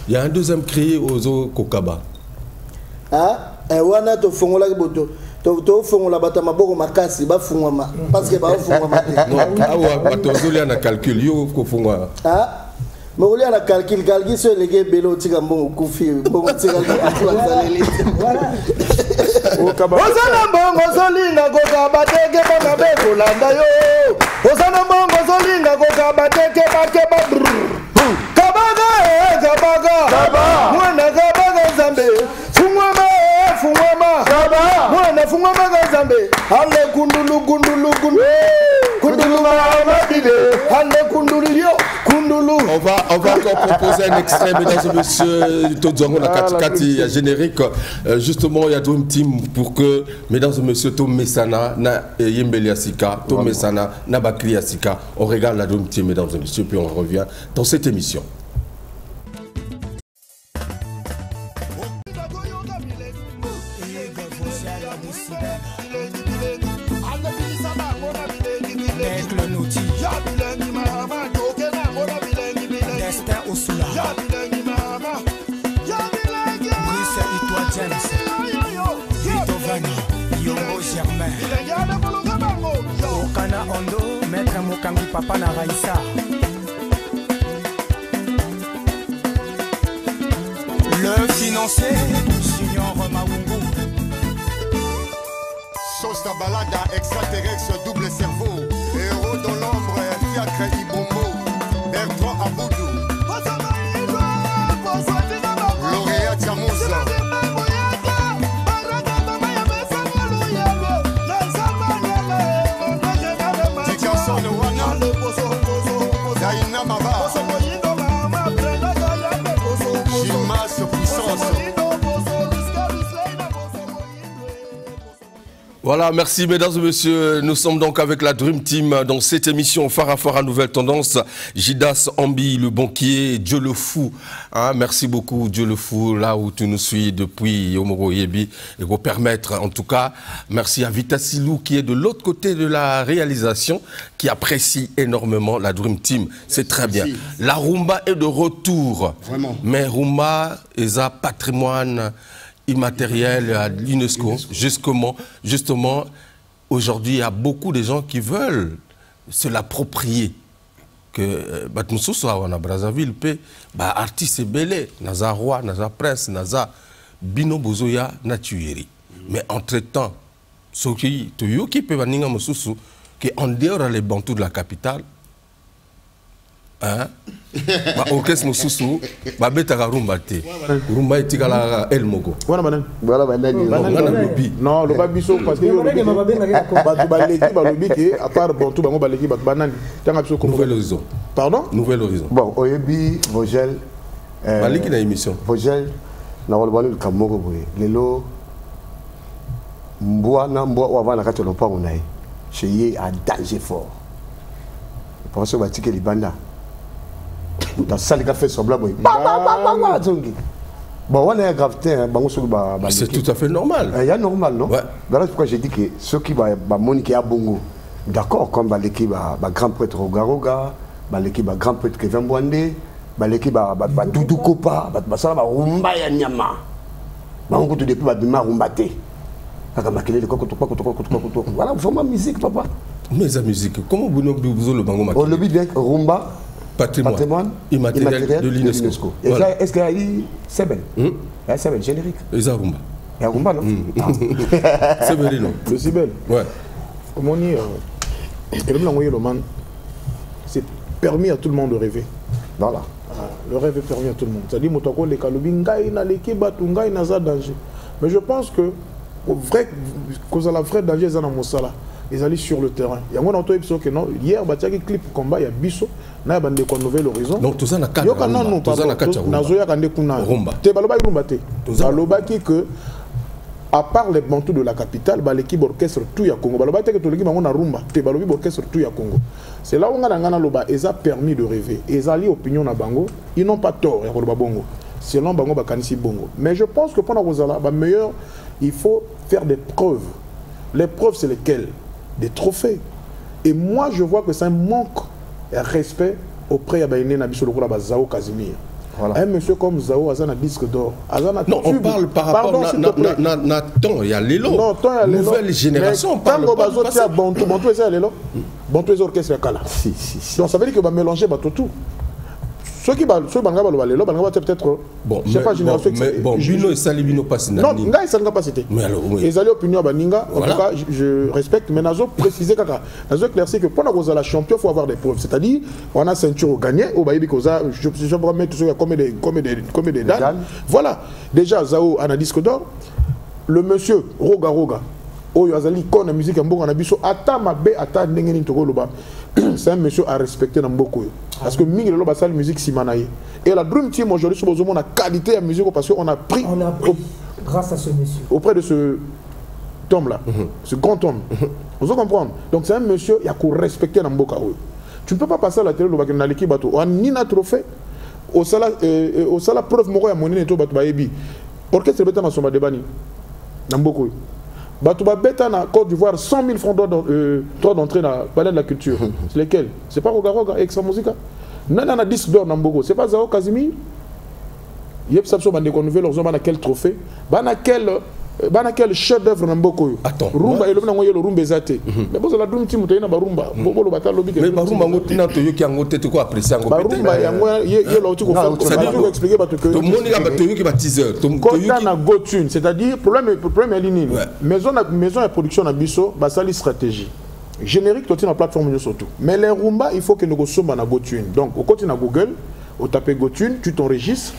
il y a un deuxième cri aux eaux Kokaba.
Wana to fongola boto to fongola bata maboko makasi ba fungwa parce que ba fungwa mate
awa bato zolia na calcul yo ko fungwa
molia na calcul so lege belo tika mbongo kufi mbongo tika atwazaleli voilà osana mbongo zolinga ko kabateke bana beko landa yo osana mbongo zolinga ko kabateke bakeba kabaga mwana kabaga zambe fungwama mwana fungwama gazambe ale kundulu
on va encore proposer un extrait mesdames et messieurs Todzongo na katikati générique justement il y a Dream Team pour que mesdames et messieurs to mesana na yembeli asika to mesana na bakli asika on regarde la Dream Team mesdames et messieurs puis on revient dans cette émission.
Papa na Raissa le financier Junior Maungu
Sosta balada extraterrestre double cerveau héros dans l'ombre fiacre Ibombo Bertrand Aboudou lauréat Tiamouza
Voilà, merci mesdames et messieurs. Nous sommes donc avec la Dream Team dans cette émission phare à Nouvelle Tendance. Jidas Ambi, le banquier, Dieu le Fou. Hein, merci beaucoup Dieu le Fou, là où tu nous suis depuis Yomoro Yebi. Et vous permettre, en tout cas, merci à Vita Silou qui est de l'autre côté de la réalisation, qui apprécie énormément la Dream Team. C'est très bien. La rumba est de retour.
Vraiment.
Mais rumba est un patrimoine immatériel à l'UNESCO. Justement, aujourd'hui, il y a beaucoup de gens qui veulent se l'approprier. Que Batmoussou soit en Brazzaville, artiste belé, naza roi, naza prince, naza bino bozoya natueri. Mais entre-temps, ce qui peut venir à qui en dehors les bantous de la capitale, hein, ba orchestre mosusu ba betaka rumba te rumba etikala el moko
wana banani
voilà banani
non le babiso parce que batu baleki balobi ke à part bon tout bango baleki batu banani tanga biso ko
Nouvel Horizon.
Pardon?
Nouvel Horizon.
Bon, oyebi Vogel.
Baliki na émission.
Vogel na walbani kamoko boye. Lelo mbwa wa wana kati lopango nae. Cheye a danger fort. Parce que batike libanda. Dans salle café sobla boye. Ba zongi. Bon, on est gravité,
c'est tout à fait normal.
Il y a normal, non?
Ouais.
Voilà pourquoi j'ai dit que ceux qui vont moniquer à Bongo, d'accord, comme l'équipe grand prêtre Rogaroga, l'équipe grand prêtre Kevin Bwande, l'équipe Doudou Kopa, ça va rumba ya nyama. On compte depuis Bima rumbate. Voilà, vraiment musique, papa.
Mais la musique, comment vous le bango maquillé?
On le dit bien, rumba.
Patrimoine immatériel de l'UNESCO.
Est-ce qu'il y a eu Seben? Seben, générique.
Et ça, rumba.
Il y a rumba, non?
C'est vrai, non?
Le Sibel.
Ouais.
Comme on dit, c'est permis à tout le monde de rêver.
Voilà.
Le rêve est permis à tout le monde. C'est-à-dire, Motoko, les Kaloubi, Ngaï, na l'équipe, Ngaï, na za danger. Mais je pense que, cause à la vraie danger, c'est dans Mossala. Ils allaient sur le terrain. Il y a un autre épisode que non. Hier, il y a un clip combat, il y a Bisso, il y a un Nouvel Horizon.
Donc, tout ça n'a qu'à rumba. Tout ça n'a qu'à rumba.
Tu as rumba que, à part les bantous de la capitale, l'équipe orchestre tout ya Congo. L'équipe rumba. L'équipe orchestre tout ya Congo. C'est là où on a ils ont permis de rêver. Ils ont opinion na bango. Ils n'ont pas tort. Selon bango bakanisi bongo. Mais je pense que pendant Rosala, meilleur, il faut faire des preuves. Les preuves, c'est lesquelles? Des trophées. Et moi, je vois que c'est un manque de respect auprès de Zao Casimir. Voilà. Un monsieur comme Zao, il a un disque d'or.
Non, on parle par rapport à temps, il y a l'élo.
Non, temps, il y a l'élo.
Nouvelle génération.
On parle pas de ça. Bantou, c'est à l'élo. Bantou, c'est orchestre à Kala. Donc ça veut dire qu'il va mélanger tout. Ceux qui vont peut-être.
Bon,
je sais pas, génération.
Bon, Bino et Salibino passent.
Non, Nga et Salibino passent. Mais alors, oui. Les alliés opinion à Baninga, en tout cas, je respecte, mais Nazo préciser Kaka. Nazo éclaircir que pendant qu'on a la champion, il faut avoir des preuves. C'est-à-dire, on a ceinture gagnée, au Baïbi Koza, je vais mettre tout ça comme des dames. Voilà. Déjà, Zao a un disque d'or. Le monsieur Roga, Oyo Azali, qu'on a musique en bon, on a biso, Ata Mabe, Ata Nengeni Togoloba. C'est un monsieur à respecter dans beaucoup. Parce que Mingi le Loba, c'est la musique Simanaï. Et la Dream Team aujourd'hui, sur la qualité de la musique parce qu'on a pris.
Grâce à ce monsieur.
Auprès de ce homme-là, ce grand homme. Vous comprenez? Donc c'est un monsieur, il y a qu'on respecter dans beaucoup. Tu ne peux pas passer à la télé, le dans l'équipe bateau. On n'y a trophée. Au sala preuve, moi, il y a mon éto bateau baébi. Orchestre Bétan à son badébani. Dans beaucoup. Batouba Beta na Côte d'Ivoire 100 000 francs droit d'entrée dans le palais de la culture. C'est lesquels? C'est pas Roga, Extra Musica. Nana na disque d'or Nambogo. C'est pas Zao Casimir. Yep Sapso bande conouvé leurs hommes à quel trophée? Bana quel chef d'œuvre Nambogo. Attends. Rumba et le Nangoye le Rumba Zate. Mais bon, la Dream Team Moutena Barumba. Bobo le Batal Lobby. Mais
Barumba Ngotina Toyo qui a ngoté quoi apprécier ngo.
Barumba yango ye l'autre ko faire. Je vais expliquer parce que
tout le monde a Toyo qui va teaser.
Kota na go tune, c'est-à-dire problème est ligne. Maison de production na biso, ba sali stratégie. Générique toi tu na plateforme surtout. Mais les rumba, il faut que nous sommes na go tune. Donc au côté na Google, au taper go tune, tu t'enregistres.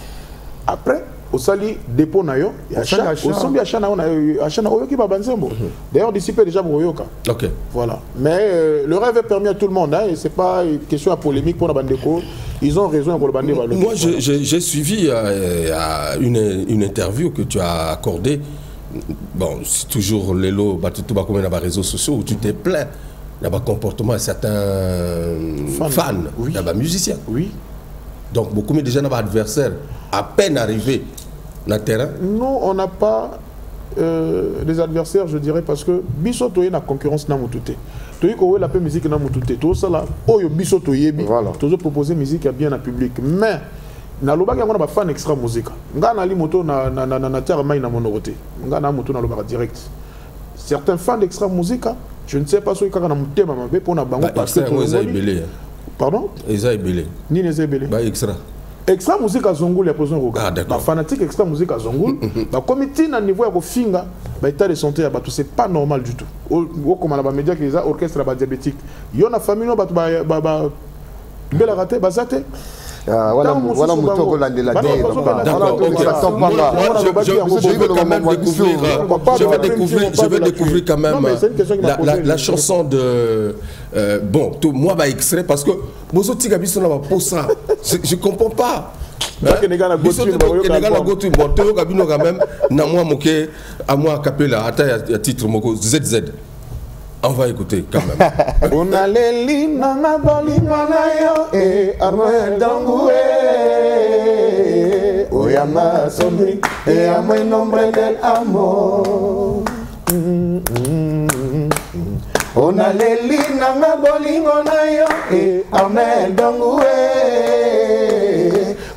Après au sali dépôt nayo, au sombi achana oyoki ba banzembo. D'ailleurs d'ici peu déjà pour yoka.
OK.
Voilà. Mais le rêve est permis à tout le monde hein, et c'est pas une question à polémique pour la bandeko. Ils ont raison pour le bandé.
Moi j'ai suivi une interview que tu as accordée. Bon, c'est toujours l'élo batutu ba comme dans les réseaux sociaux où tu t'es plaint d'un comportement de certains fans, d'un musicien.
Oui.
Donc beaucoup mais déjà dans adversaires à peine arrivé dans le terrain.
Non, on n'a pas des adversaires, je dirais, parce que biso toye na concurrence na mutute. Toye ko la musique na mutute. To ça là, oyo biso toye bi. Toujours proposer musique à bien à public. Mais na loba ngana ba fan extra musique. Ngana li moto na terre mai na monoroté. Ngana moto na loba direct. Certains fans d'extra musique, je ne sais pas ceux qui ont mutema mabe pour na bango parce que pardon?
Eza ebele.
Ni les ebele.
Ba extra.
Extra musique à Zongoul, il y a besoin de regarder. La fanatique extra musique à Zongoul, la comité à niveau de finga, l'état de santé, c'est pas normal du tout. Comme on a média qui est orchestre diabétique, il y a une famille qui a raté,
Voilà Moutoro Landela.
D'accord, je vais découvrir quand même la chanson de... Bon, moi, bah, extrait, parce que je ne comprends pas. ZZ. On va écouter quand même.
On a les lignes dans la bolingo et Armel Dangoué. Oyama Somri et a moi nombre del amor. On a les lignes dans la bolingo et Armel Dangoué.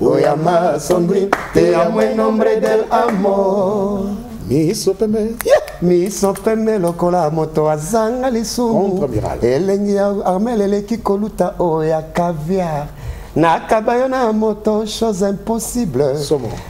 Oyama Somri et a moi nombre del amor. Miso peme lokola moto azanga lisumu elengi ya Armel eleki koluta oya caviar nakabayo na moto chose impossible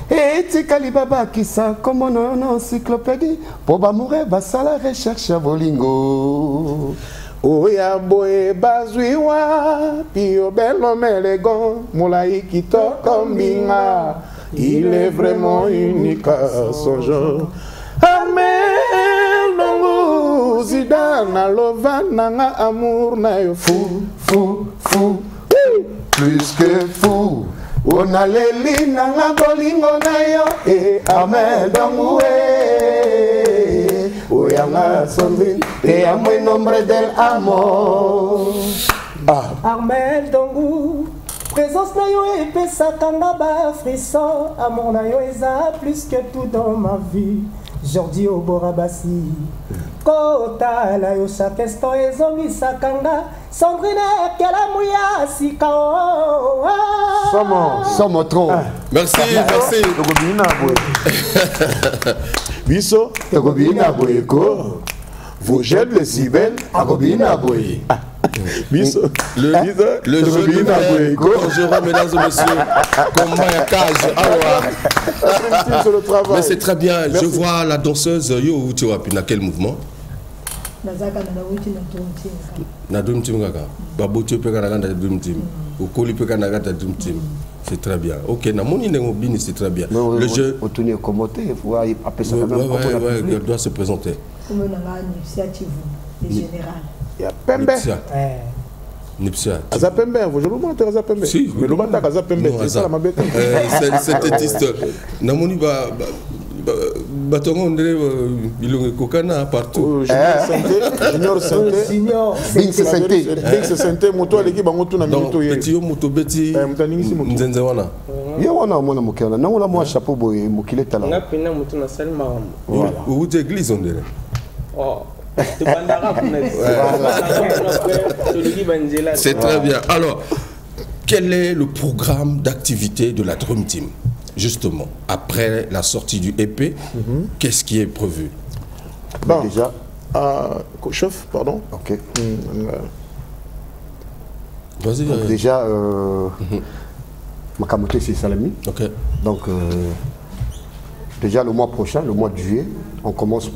etikali babakisa komono na encyclopédie po bamoure basala recherche ya bolingo oya boye bazwiwa pio belo melegon molai kitoko mbinga il est vraiment unique à son genre. Armel Dongo Zidane Lovana amour na yo fou plus que fou. On a les lignes na bolingo na yo et Armel Dongo oyanga Sondrine et a moi nombre del amor.
Armel Dongo présence na yo epesaka nga ba frisson, amour na yo eza plus que tout dans ma vie. Jordi Oborabasi kota la yo chaque instant ezongisaka nga Sandrine Kelamuya sika
Somo trop.
Merci.
Biso Togobina Boyeko vous gêne les cibelles Agobina Boy.
Le jeu du dangereux, mesdames et messieurs, comme Maya Cage. Mais c'est très bien. Je vois la danseuse. Yo, tu vois, dans quel mouvement? C'est très bien. Ok, c'est très bien. Le jeu. Il doit se présenter.
Comme une initiative générale.
Il y a Pembe.
Nipsia.
Azapembe, je vous montre Azapembe.
Si.
Mais le matin Azapembe, c'est ça la mabête.
Synthétiste. Namoni batongo ndere bilongo kokana partout.
Junior Santé. Bing Santé moto aleki bango tuna minuto ye.
Petit moto beti.
Mutaningisi moto.
Nzenze wana.
Ye wana mona mokela. Nangola mo chapeau boye mokile tala.
Ngapina moto na salma.
Voilà. Où tu église on dirait.
Oh.
C'est très bien. Alors, quel est le programme d'activité de la Dream Team? Justement, après la sortie du EP, qu'est-ce qui est prévu?
Bon, déjà, chef, pardon. Ok.
Vas-y.
Déjà, Makamote c'est Salami.
Ok.
Donc, déjà le mois prochain, le mois de juillet, on commence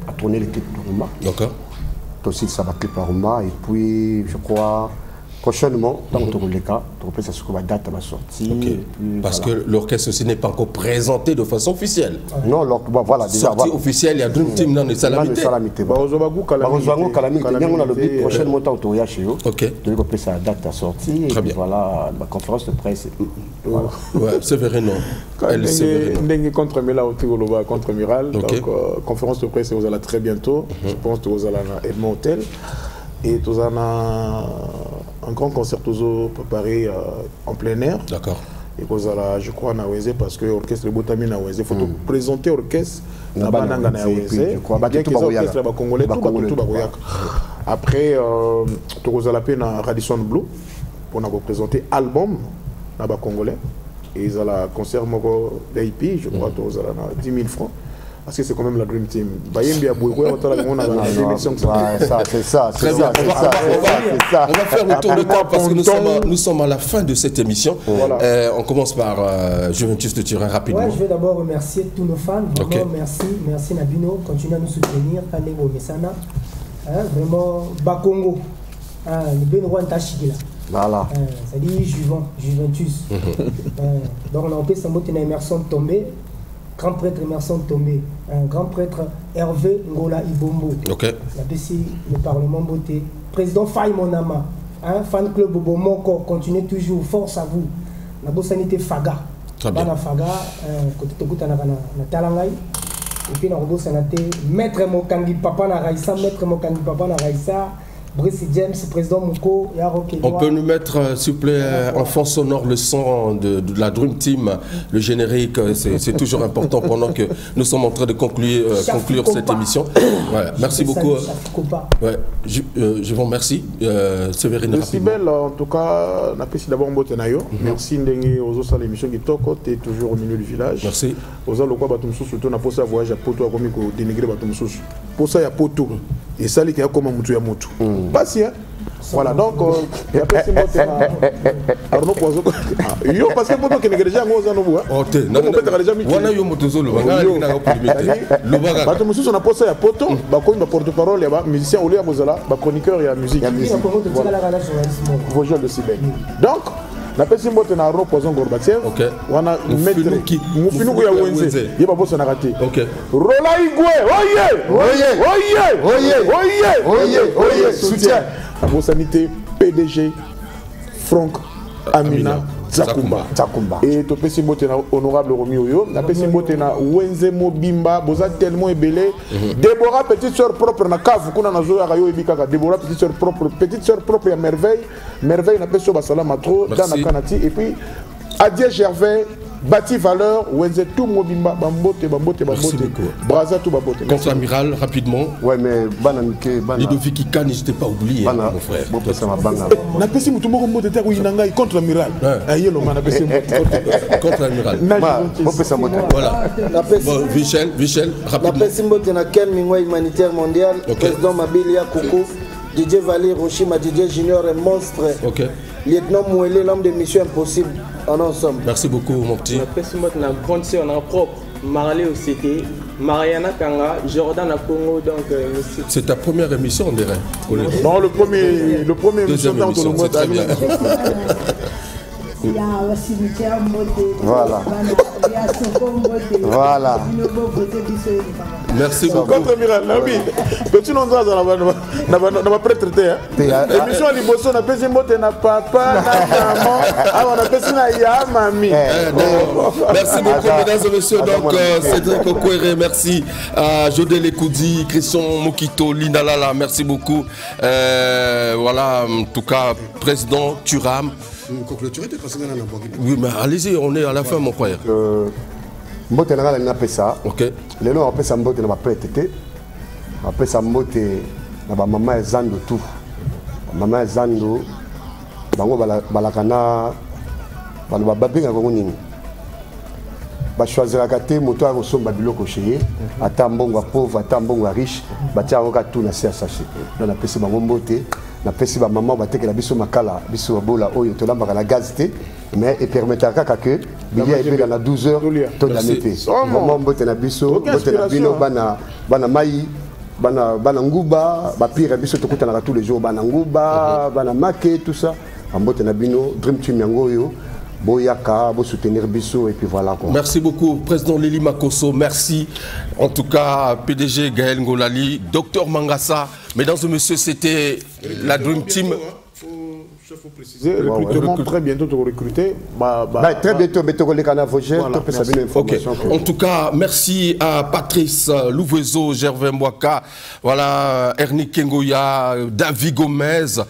à tourner les clips de Rumba.
D'accord.
Aussi, ça va clip à Rumba. Et puis, je crois, prochainement, dans le cas, ça se la date à la sortie.
Okay. Parce que l'orchestre aussi n'est pas encore présenté de façon officielle.
Non, voilà, déjà.
Sortie officielle, il y a Dream Team dans les Salamité.
On a le but prochainement au chez eux.
Ok.
Donc, on ça date à sortie.
Très bien.
Voilà, la conférence de presse.
Voilà. Ouais, c'est vrai, non.
Elle contre Mila contre Miral. Donc, conférence de presse, vous allez très bientôt. Je pense que vous allez à Edmond Hotel. Et nous avons un grand concert préparé en plein air.
D'accord.
Et vous allez, je crois, Naweze, parce que l'orchestre de Botami Naweze, il faut présenter l'orchestre Nabananga Naweze. Congolais, tout Bagoyak. Après, nous allons à Radisson Blue pour nous présenter l'album Naba Congolais. Et ils ont un concert VIP, je crois, nous allons à 10 000 francs. Parce que c'est quand même la Dream Team.
C'est ça.
Très bien. On va faire le tour de table parce que nous sommes à la fin de cette émission. Voilà. On commence par Juventus de Turin rapidement.
Ouais, je vais d'abord remercier tous nos fans. Vraiment, merci Nabino. Continuez à nous soutenir. Kanego Mesana. Vraiment, Bakongo. Le Benouan Tachigila.
Voilà.
Ça dit Juventus. Donc on a appelé Sambo Tena Emerson Tombé, grand prêtre Emerson Tombé, un grand prêtre Hervé Ngola Ibombo.
Ok.
On a appelé le Parlement Beauté. Président Faye Monama, fan club Bobo Moko, continuez toujours, force à vous. La Bossanité Faga.
Très bien.
Faga, côté Tokuta na Talangai. Et puis, on a Maître Mokangi Papa na Raissa, Maître Mokangi Papa na Raissa, Brice James, président Moko,
On peut nous mettre, s'il vous plaît, en fond sonore le son de la Dream Team, le générique, c'est toujours important pendant que nous sommes en train de conclure cette émission. Voilà. Merci beaucoup. Ouais. Je vous remercie. Séverine,
merci belle, en tout cas, on apprécie d'abord Mbotenayo. Merci Ndengue aux autres l'émission qui toko, tu es toujours au milieu du village.
Merci.
Aux autres, quoi, Batumsous, on a posé un voyage à Poto, à Komiko, dénigré Batumsous. Pour ça, il y a Poto. Et ça, il y a comme un moutou, il y a moutou. Pas si, hein. Voilà, donc, il y a pas si Arnaud Poiso. Yo, parce que Poto, qui est déjà en Ozano,
oh, t'es, non, on a eu Motozolo,
Batumsous, on a posé à Poto, Bako, il porte-parole, il y a musicien, Olia Bozala, chroniqueur, il y a musique. Vos jeunes de Sibène. Donc, na pesi mbote na ro poison Gorbatchev.
OK.
Wana maître Mufinuku ya Wenze. Yeba bossa na raté.
OK.
Rola Igwe. Oye. Soutien. Abosanité PDG Franck Amina Zakumba. Et to pesi mbote na honorable Romi Oyo. Na pesi mbote na Wenze Mobimba, boza tellement ébélé. Déborah petite sœur propre na cave kuna na zo ya yo ebikaka. Déborah petite sœur propre ya merveille. Merveille na pesi basala matro dans la Kanati et puis Adieu Gervais Bâti valeur, Wenze tout Mobimba, Bambote. Braza tout Bambote.
Contre-amiral, rapidement.
Ouais, mais Bananke,
Ludovic Ika, n'hésitez pas à oublier, mon frère.
Na pesi mutu moko mbote te ko inanga contre-amiral. Aye lo mana pesi
contre-amiral. Voilà. Michel, rapidement.
Na pesi mbote na Ken Mingwa humanitaire mondial, président Mabilia Koukou, Didier Valé Rochima, Didier Junior et monstre.
OK.
Lieutenant Mouélé, l'homme de Mission Impossible, en ensemble.
Merci beaucoup, mon petit.
La personne na grande sœur, on a propre, Marley OCT, Mariana Kanga, Jordan à Congo, donc
c'est ta première émission, on dirait.
Non, le premier émission dans le monde.
Voilà. Voilà.
Merci beaucoup.
Contre-amiral, petit nom na prêtre émission à Liboso na pesi mbote na papa na maman avant na pesi na ya mami.
Merci beaucoup mesdames et messieurs. Donc Cédric Okwere, merci à Jodé Lekoudi, Christian Mokito, Linda Lala, merci beaucoup. Voilà, en tout cas président Turam. Oui, mais allez-y, on est à la fin, mon frère.
Mbote na ngala na pesa.
OK.
Les gens appellent ça mbote na ba prêté. Appelle ça mbote na ba maman ezando tout. Maman ezando bango balakana balo babenga ko nini. Ba choisir akate moto a kosomba biloko chez ata mbongo pauvre ata mbongo riche batia ko ka tout na CSH. Dans la pesa bango mbote na pesi ba maman batekela biso makala biso bola oyo to lambaka na gaz te mais et permettra kaka que bilia ebe dans la 12 heures to la nete maman mbote na biso mbote na bino bana mai bana nguba ba pire biso to kutana tous les jours bana nguba bana make tout ça mbote na bino dream team yango yo Boyaka, vous soutenir Bissot et puis voilà quoi.
Merci beaucoup, président Lili Makosso, merci. En tout cas, PDG Gaël Ngolali, docteur Mangassa, mesdames et messieurs, c'était la Dream Team.
Il faut préciser, recrutement très bientôt te recruter.
Très bientôt, les canaux
En tout cas, merci à Patrice Louvezo, Gervais Mbouaka, voilà, Ernie Kengoya, David Gomez.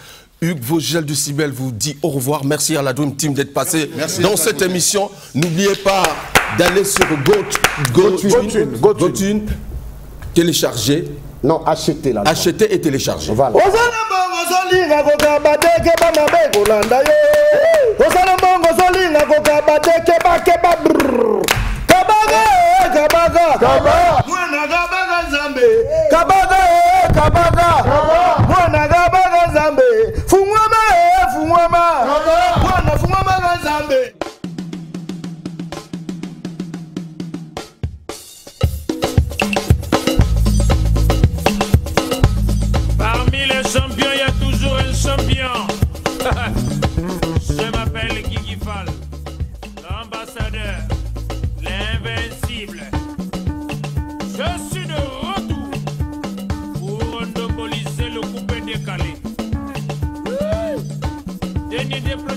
Hugues Vogel du Cibel vous dit au revoir. Merci à la Dream Team d'être passé dans cette émission. N'oubliez pas d'aller sur GoTune, télécharger.
Non, acheter là.
Acheter et télécharger.
Voilà.
Parmi les champions, il y a toujours un champion. m'appelle Guigui Fall, l'ambassadeur, l'invincible. Je suis de retour pour monopoliser le coupé décalé. Dernier déplacement.